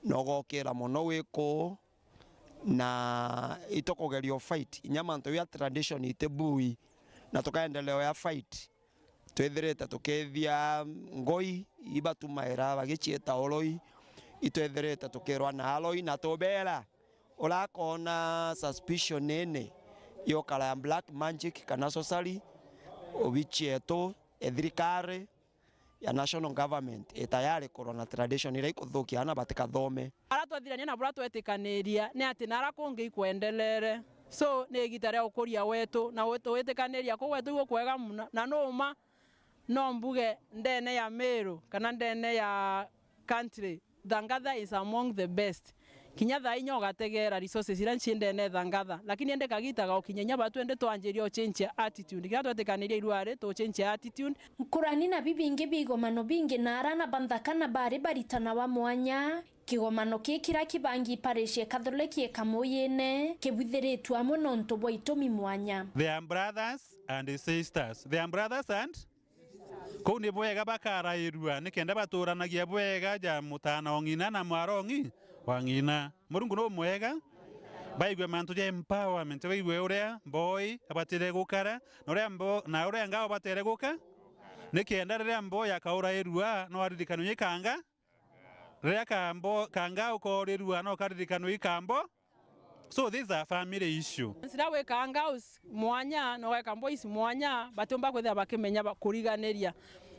S9: no gokira muno wiko na itokogerio fight inyamanto ya tradition itebui na tukaendeleo ya fight twethirete tukethia ngoi ibatumaira bagichieta oloi itwethirete tukirwa na aloi na tobela urakona suspicion nene yo kala black magic kana socially obichieto edrikare ya national government etayari corona tradition ira ikuthukiana batikathome
S3: aratwathirania na burato etikaniria ni ati nara kungi ikwendelere so ni gitare ukuria wetu na wetu wetikaniria ko wetu iko kwega muno na noma no mbuge ndene ya Meru kana ndene ya country Thangatha is among the best kinya thaa inyo gategera resources ira nchindene Thangatha lakini ende kagitaga ukinyenya batu ende twanjirio change attitude kira twetekaniria iruare to change attitude
S10: nkurani na bibingi bigomano bingi na arana banthakana bari baritana wa mwanya kigomano kikira kibangi parishe katholiki kamuyene kibwithiritwa muno ntobo itumi mwanya.
S12: They are brothers and sisters. They are brothers and kuni bwega bakara irua nikenda baturanagia bwega ja mutana ongina na mwarongi wangina murungu no mwega baigwe mantu ja empowerment baigwe uria boy abatire gukara uria mbo na uria ngao batere guka nikenda ria mbo yakaura irua no aririkano yikanga ria kambo kanga uko irua no karirikano ikambo. So these are family issue.
S3: Sira we kanga mwanya no weka mboisi mwanya batomba kwetha bakimenya kuriganeria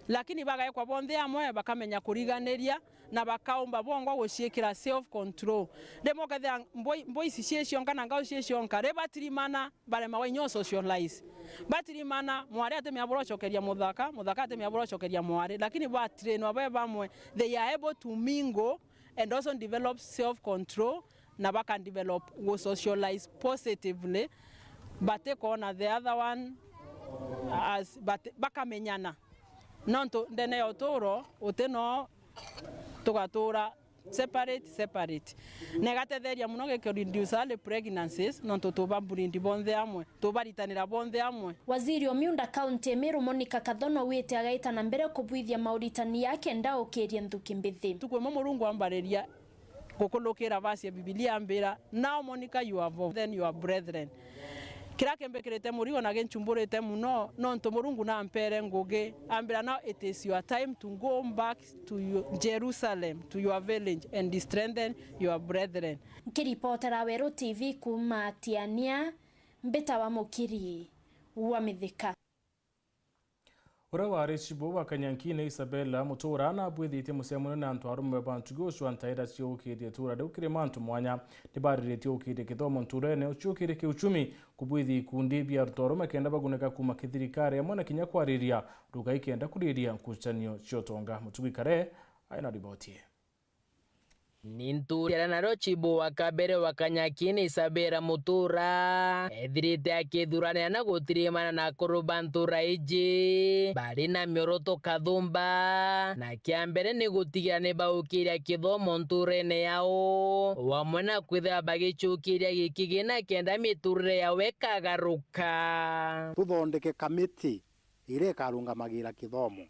S3: lakini bagaye kwa bonde amwe bakamenya kuriganeria na bakaomba bongwa guciikira self control demo katha mboisi ciesio kana ngao ciesio nkare batirimana bare mawe nyo socialize batirimana mware ate myaboro chokeria muthaka ate myaboro chokeria mware lakini batireno abaye bamwe they are able to mingle and also develop self control na baka develop go socialize positively bate kona the other one as baka menyana nonto ndene otoro uteno tugatura separate negatetheria muno ge reduce all pregnancies nonto tubamburindi bonde amwe tubaritanira bonde amwe.
S10: Waziri omiunda county Meru Monica Kathono wete agaita na mbere kubwithia Mauritania yake ndaukiria nthuki mbithi
S3: tukwe murungu ambareria kukulukira vasi ya Biblia ambira now Monica you are then you are brethren kira kembekirete murigo na genchumburete muno nonto murungu na ampere nguge ambira now it is your time to go back to Jerusalem to your village and strengthen your brethren.
S10: Kiripotera Weru TV kuma Tiania mbeta wa mukiri wa mithika
S1: ura wari chibo wakanyankine Isabella mutura na bwithite musemune na antu arume bantu gosho antaira chiokire tura de mantu mwanya nibarire tiokire kithomo nturene uchiokire ke uchumi kubwithi kundi bia rutorume kenda baguneka kuma kithirikari amwe na kinya kwariria ruga ikenda kuriria nkuchanio ciotonga mutugikare aina ribotie
S6: Ninturira naro chibu wakabere wakanyakini isabera mutura ethirite akithurania na gutirimana na kurubantura iji bari na mioroto kathumba na kiambere ni gutigira ni baukiria kithomo nturene yao wamwe na kwithira bagichukiria gikigina kenda miturire yawe kagaruka.
S13: Tuthondeke kamiti ire karungamagira kithomo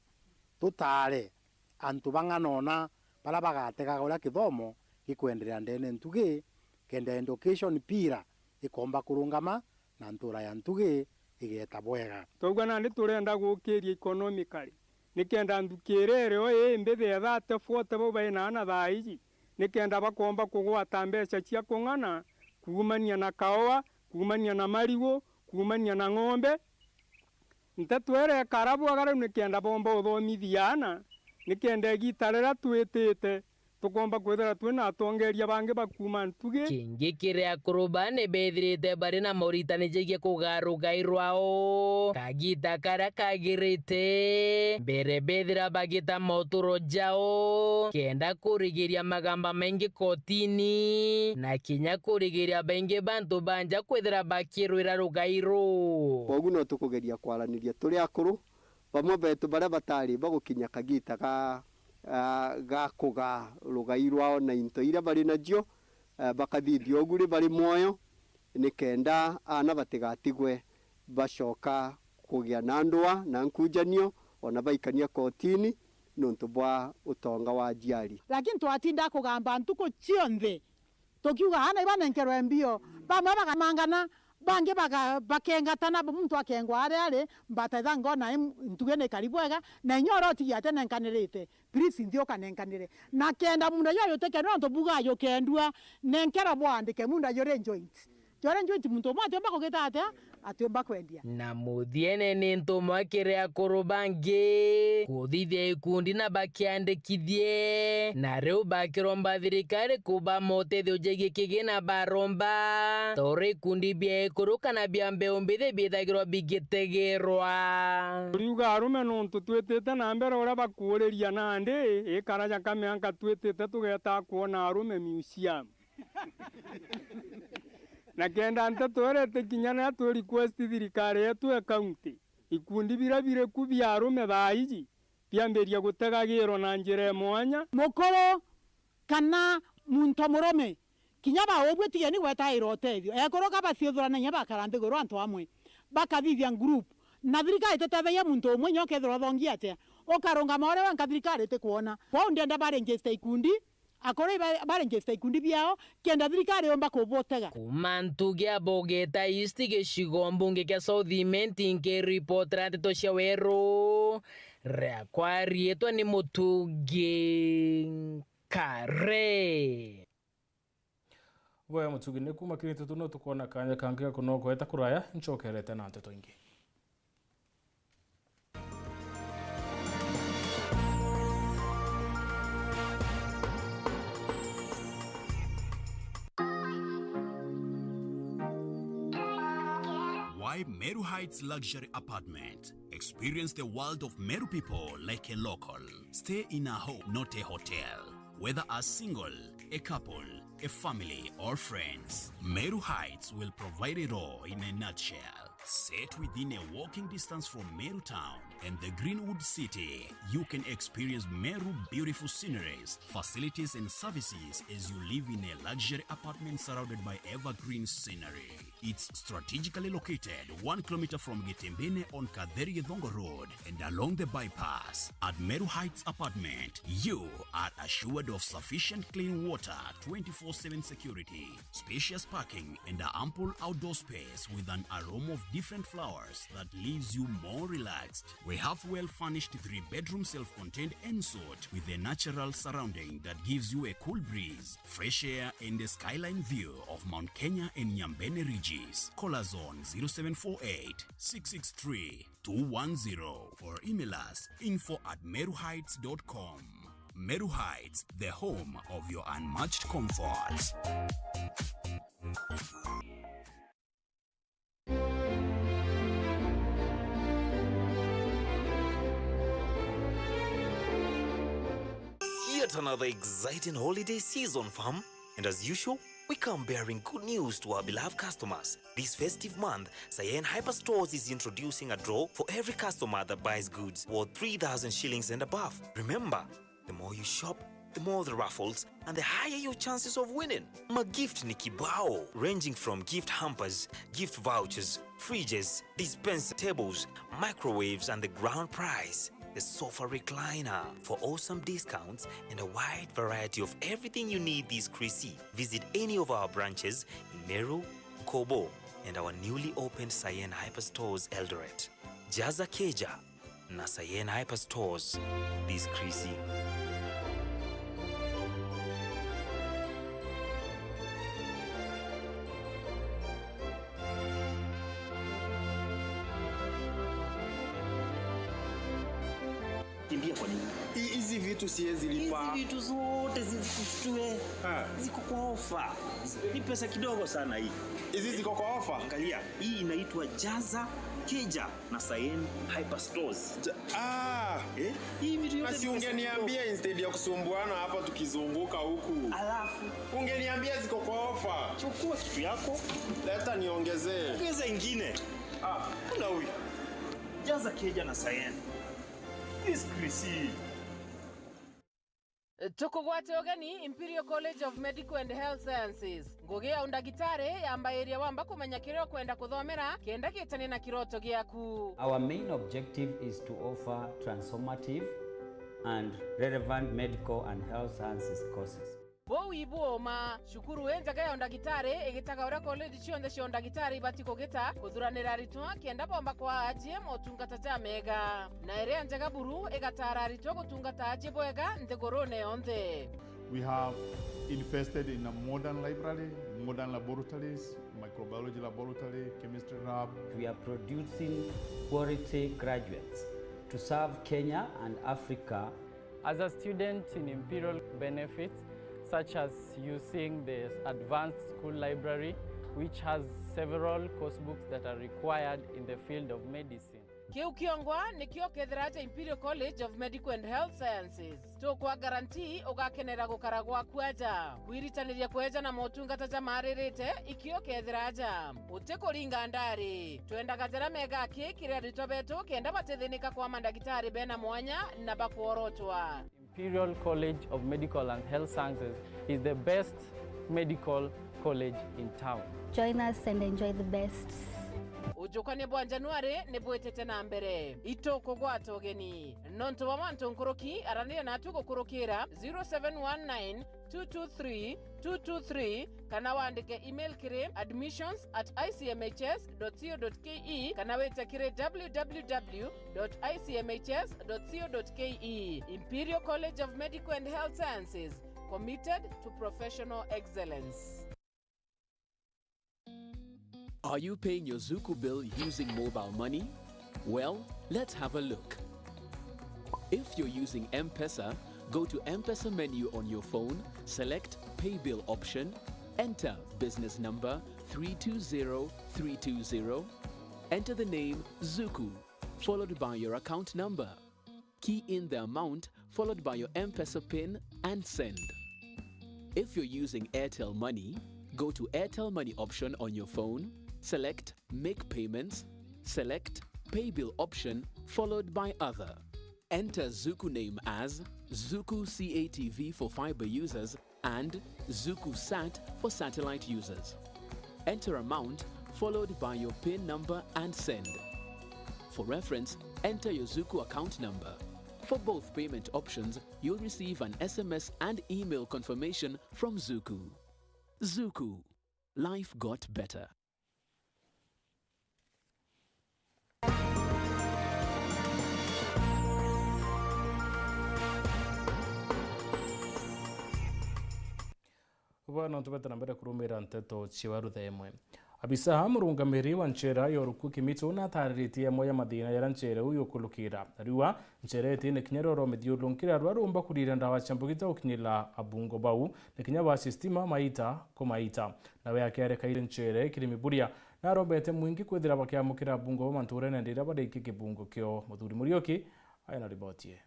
S13: tutare antu banganona bara bagatega uria kithomo gikwenderea ndene ntugi kenda education pira ikomba kurungama na ntura ya ntugi igeta bwega.
S14: Togwa nandi turenda gukiria economically nikenda ndukirere o mbethe thate fote bo baina na thaiji nikenda bakomba kugwata mbeca cia kung'ana kumania na kaoa kumania na marigo kumania na ng'ombe Nteto ere karabu agare nikenda bomba uthomithia nikenda gitarira twitite tukomba kwithira twina atongeria bangi bakuma ntugi
S6: kingi kiria kurubane bethirite bari na moritani jigie kugaruga irwao kagita kara kagirite mbere bethira bagita moturo jao kenda kurigiria magamba mengi kotini na kinya kurigiria bengi bantu banja kwithira bakirwira rugairo
S15: koguo no tukugeria kwaraniria turi akuru bamwe betu baria batari bagukinya kagita gakuga rugairwao na into ira bari nacio bakathithio oguri bari muoyo nikenda ana batigatigwe bacoka kugia na ndwa na nkujanio ona baikania kotini nontu bwa utonga wa jiari
S16: lakini twatinda kugamba ntuko cionthe tukiuga hana ibanenkerwe mbio bamwe bagamangana bangi bakengatana muntu akengwa ari mbatitha ngona ntugene karibwega na inyoro tigiate nenkanirite please nthio kanenkanire na kenda mundu yo teke no ntubuga yo kendua nenkera bwandike mundu yo joint muntu mate mbakogeta ate mbakwendia
S6: na muthiene ni ntuma kiria kurubangi kuthithia ikundi na bakiandikithie na riu bakiromba thirikari kuba motethio jegi kigina baromba tore ikundi bia ikuruka na bia mbeu mbithi bithagirwo bigitegerwa
S14: riuga arume nontu twitite na mbere uria bakuriria nandi ikaraja kameanka twitite tugeta kuona arume museum na kenda Nteto erete kinyana tu request thirikari yetu ya county ikundi bire kubya arume thaiji biamberia gutegagiro na njire mwanya
S16: mukoro kana muntu murome kinyaba obwe tigeni gweta irotethio ekoroka baciuthurana nya bakarandegoro antu amwe bakathithia group na thirikari tetetheia muntu umwe nyoke throthongia atia okaronga maore wa thirikari te kuona kwa ndienda bare register ikundi akore barengesta ikundi biao kenda thirikari omba kubotega
S6: kumantugia bogeta isti gicigo mbunge kia South Mentinge reporter Nteto cia Weru reakwarieto ni Mutugi Kare
S1: Boya Mutugi ni kuma kirite tuno tukona kanya kangia kunoko eta kuraya nchokerete na Nteto ingi
S26: Meru Heights Luxury Apartment. Experience the world of Meru people like a local. Stay in a home, not a hotel. Whether a single, a couple, a family, or friends, Meru Heights will provide it all in a nutshell. Set within a walking distance from Meru town and the Greenwood City, you can experience Meru beautiful sceneries, facilities and services as you live in a luxury apartment surrounded by evergreen scenery. It's strategically located 1 kilometer from Getembene on Kaderi-Gedhongo Road and along the bypass. At Meru Heights Apartment, you are assured of sufficient clean water, 24/7 security, spacious parking, and ample outdoor space with an aroma of different flowers that leaves you more relaxed. We have well-furnished 3-bedroom self-contained ensuite with a natural surrounding that gives you a cool breeze, fresh air, and a skyline view of Mount Kenya and Nyambene Ridges. Call us on 0748 663 210 or email us info@meruheights.com. Meru Heights, the home of your unmatched comfort.
S17: yet another exciting holiday season, fam. And as usual, we come bearing good news to our beloved customers. This festive month, Sayen Hyperstores is introducing a draw for every customer that buys goods worth 3,000 shillings and above. Remember, the more you shop, the more the raffles, and the higher your chances of winning. My gift ni kibao, ranging from gift hampers, gift vouchers, fridges, dispenser tables, microwaves, and the grand prize, the sofa recliner. For awesome discounts and a wide variety of everything you need this Chrissy, visit any of our branches in Meru, Kobo, and our newly opened Sayen Hyperstores Eldoret. Jaza Keja na Sayen Hyperstores this Chrissy.
S18: Kimbia kwa nini? Hizi vitu siwezi lipa. Hizi vitu zote zisitue. Ziko kwa ofa. Ni pesa kidogo sana hii. Hizi ziko kwa ofa. Angalia, hii inaitwa Jaza Keja na Sayen Hyperstores. Hii vitu yote
S19: basi ungeniambia instead ya kusumbuana hapa tukizunguka huku.
S18: Alafu
S19: ungeniambia ziko kwa ofa.
S18: Chukua kitu yako,
S19: leta niongezee.
S18: Ongeza ingine. Kuna huyu. Jaza Keja na Sayen.
S3: Tukugwate ogeni Imperial College of Medical and Health Sciences. Ngogea undagitare ambaye area wamba kumenya kireo kwenda kuthomera kenda gitane na kiroto giaku.
S20: Our main objective is to offer transformative and relevant medical and health sciences courses.
S3: Bo ibuoma shukuru wenjaga ya undagitare egitaga ora college chionde cio undagitare batiko gita kuthuranira ritwa kenda bomba kwa ajie motungata ja mega na ere njaga buru egatara ritwa gutungata ajie boega ntegorone onthe.
S21: We have invested in a modern library, modern laboratories, microbiology laboratory, chemistry lab.
S20: We are producing quality graduates to serve Kenya and Africa.
S23: As a student in Imperial benefits, such as using the advanced school library, which has several course books that are required in the field of medicine.
S3: Kiu kiongwa ni kio kethiraja Imperial College of Medical and Health Sciences. To kwa guarantee ugakenera gukaragwa kwaja. Kwiritaniria kweja na motungata ja maririte ikio kethiraja. Utekuringa ndari. Twenda gazera mega kikiria ritobeto kenda batethinika kwa mandagitari bena mwanya na bakuorotwa.
S23: Imperial College of Medical and Health Sciences is the best medical college in town.
S27: Join us and enjoy the best.
S3: Ujukane bwa January ne bwetete na mbere. Ito kogwata ogeni. Nonto wa manto nkoroki aranire na tuko kurokira 0719-223-223 kana waandike email kire admissions@icmhs.co.ke kana wete kire www.icmhs.co.ke. Imperial College of Medical and Health Sciences, committed to professional excellence.
S28: Are you paying your Zuku bill using mobile money? Well, let's have a look. If you're using M-Pesa, go to M-Pesa menu on your phone, select Pay Bill option, enter business number 320320, enter the name Zuku, followed by your account number. Key in the amount, followed by your M-Pesa PIN, and send. If you're using Airtel Money, go to Airtel Money option on your phone, select Make Payments, select Pay Bill option, followed by Other. Enter Zuku name as Zuku CATV for fiber users and Zuku Sat for satellite users. Enter amount, followed by your PIN number and send. For reference, enter your Zuku account number. For both payment options, you'll receive an SMS and email confirmation from Zuku. Zuku. Life got better.
S1: Bwana tubeta na mbere kurumira Nteto chiwarutha Imwe. Abisa murungamiri wa nchera yoruku kimito na tariritie moya madina ya nchera uyo kulukira. Riwa nchera eti ne kinyeroro mediulunkira rwarumba kurira ndawa chambugita ukinyila abungo bau ne kinyaba sistema maita komaita. Nawe akere kaire nchera kirimiburia na robete mwingi kwethira bakiamukira abungo manture na ndira bade iki kibungo kyo muthuri murioki ayana ribotie.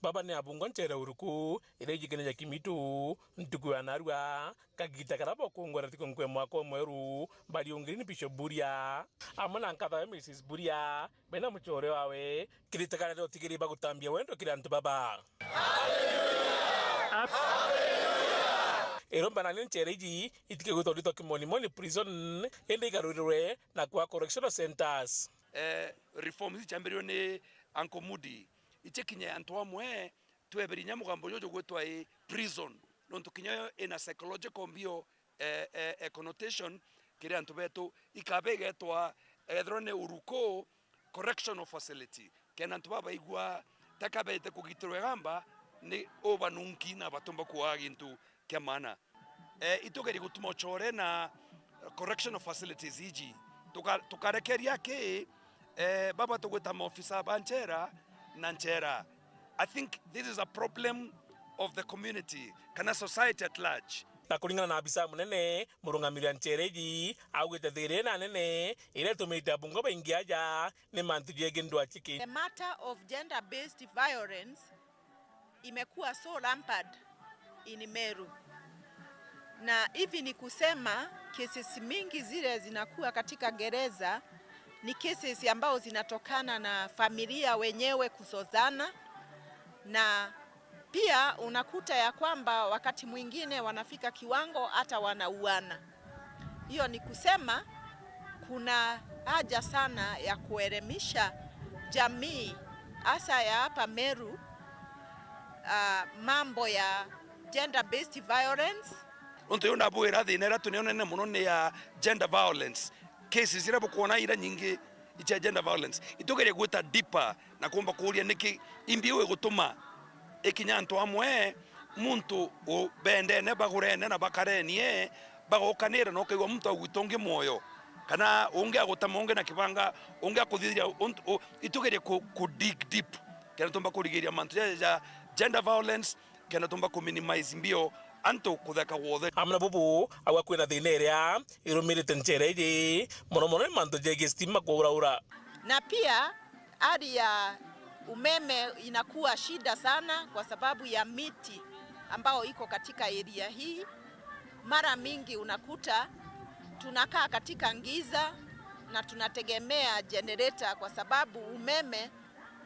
S2: Baba ne abungon tere uruku ile jikene ya kimitu ntuku anarwa kagita karabo kongora tikonkwe mwako mweru bali ongrini pisho buria amana nkata Mrs Buria bena mchore wawe kilitakana leo tikiri bagutambia wendo kirantu baba Ero banani nchereji itike gutolito kimoni prison ende garurwe na kwa correctional centers
S4: reforms chamberiyo ne Uncle Mudi ichekinya antwa mwe tweberinya mugambo jojo gwetwa prison nonto kinya in a psychological mbio a connotation kire antu betu ikabegetwa edrone uruko correctional facility kena antu baba igwa takabete kugitirwe gamba ni obanunki na batomba kuagintu kemana itogeri gutuma chore na correctional facilities iji tukarekeria ke baba tugweta maofisa banchera nanchera. I think this is a problem of the community kana society at large.
S2: Na kulingana na abisa munene murungamira nchereji awete thire na nene ile tumita bungo baingiaja ne mantuje gendwa chiki.
S7: The matter of gender based violence imekuwa so rampant in Meru. Na hivi ni kusema cases mingi zile zinakuwa katika gereza ni cases ambao zinatokana na familia wenyewe kusozana, na pia unakuta ya kwamba wakati mwingine wanafika kiwango hata wanauana. Hiyo ni kusema kuna haja sana ya kuelimisha jamii hasa ya hapa Meru mambo ya gender based violence.
S4: Onto yona bwera thina tunene muno ne ya gender violence cases zira bukuona ira nyingi icha gender violence itogere gweta deeper na kuomba kuuria niki imbiwe gutuma ekinyanto amwe muntu o bende ne bagurene na bakarenie bagokanira no kaiwa muntu agutonge moyo kana unge agutama unge na kibanga unge akuthiria itogere ku dig deep kana tumba kurigiria mantu ya gender violence kana tumba ku minimize mbio anto kutheka wothe
S2: amna bubu awakwena thineria irumirite nchereji mono manto jege stima kwa
S7: na pia hali ya umeme inakuwa shida sana kwa sababu ya miti ambao iko katika area hii. Mara mingi unakuta tunakaa katika giza na tunategemea generator kwa sababu umeme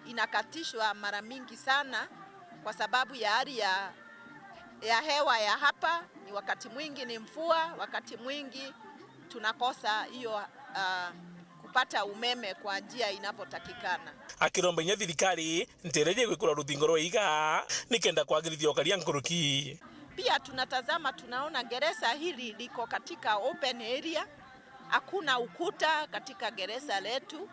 S7: inakatishwa mara mingi sana kwa sababu ya hali ya hewa ya hapa. Ni wakati mwingi ni mvua, wakati mwingi tunakosa hiyo kupata umeme kwa njia inavyotakikana.
S2: Akiromba nya thirikari ntereje gwikura ruthingo rwaiga nikenda kwagirithia okaria nkuruki.
S7: Pia tunatazama tunaona gereza hili liko katika open area, hakuna ukuta katika gereza letu.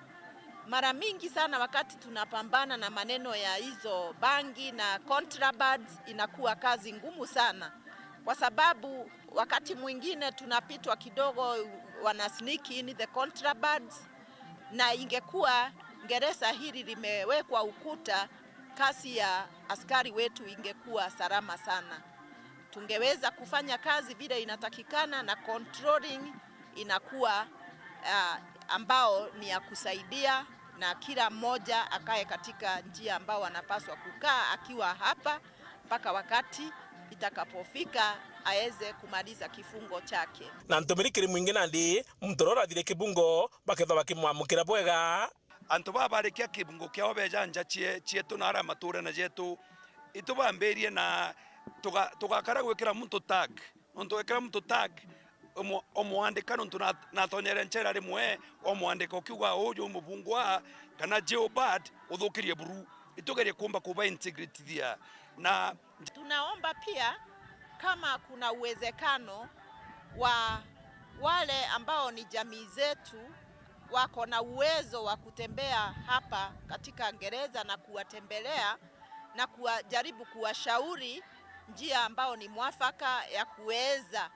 S7: Mara mingi sana wakati tunapambana na maneno ya hizo bangi na contrabands inakuwa kazi ngumu sana, kwa sababu wakati mwingine tunapitwa kidogo wana sneak in the contrabands, na ingekuwa gereza hili limewekwa ukuta, kasi ya askari wetu ingekuwa salama sana. Tungeweza kufanya kazi vile inatakikana na controlling inakuwa ambao ni ya kusaidia na kila mmoja akae katika njia ambao anapaswa kukaa akiwa hapa mpaka wakati itakapofika aweze kumaliza kifungo chake.
S2: Na ntumirikiri mwingine ndi mtorora thire kibungo baketha bakimwamukira bwega
S4: antu babarekia kibungo kyao bejanja chietu na ara mature na jetu itubamberie na tugakara gwikira muntu tag onto wekira muntu tag omwandikano tunatonyere nchera rimwe omwandiko kiuga uyu mubungwa kana geobad uthukirie buru itugerie kumba kuba integrity thia. Na
S7: tunaomba pia kama kuna uwezekano wa wale ambao ni jamii zetu wako na uwezo wa kutembea hapa katika gereza na kuwatembelea na kujaribu kuwashauri njia ambao ni mwafaka ya kuweza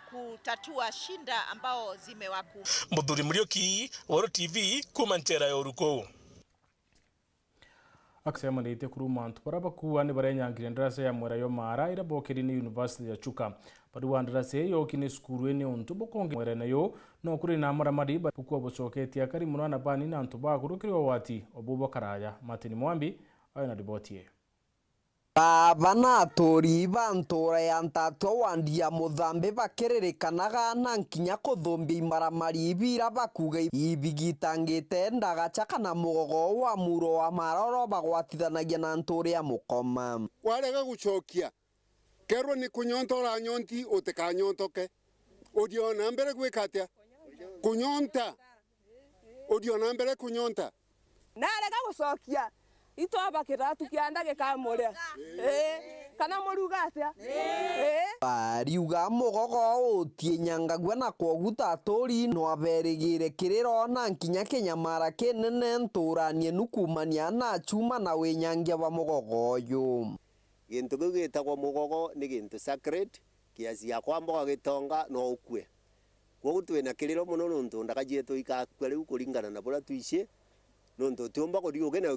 S7: kutatua shinda ambao zimewakumba.
S2: Muthuri Murioki, Weru TV, kuma nchera ya uruko.
S1: Akisema ndite kuruma antu baraba kuwa ni barenya ngire ndarasa ya mwera yo mara ira bokeri ni University ya Chuka Paduandra se yo kini skuru ene onto bokonge mwerena yo no kuri na maramadi bukwa bochoketi akari munana bani na ntuba kurukiri wati obubo karaya Martin Mwambi ayo na ribotie.
S5: Baba na atori bantora ya Nteto wandia muthambe bakererekanaga na nkinya kuthumbi maramari ibira bakuga ibigitangite ndagacha kana mugogo wa muro wa maroro bagwatithanagia na ntori ya mukoma.
S8: Warega gucokia kerwo ni kunyontora nyonti utikanyontoke udiona mbere gwikatia kunyonta udiona mbere kunyonta
S9: narega gucokia ito abakiratu kiandage kamure kana murugatia
S5: bariuga mugogo utie nyangagwe na koguta atori no aberigire kiriro na nkinya kenyamara kenene nturanie nukumania na chuma na wenyangia wa mugogo yu
S11: gintu gigitagwo mugogo ni gintu sacred kiasi ya kwamba gitonga no ukwe kwo twina kiriro muno nuntu ndakajie tuika kweli kuringana na bora tuicie nuntu tiomba koriuge na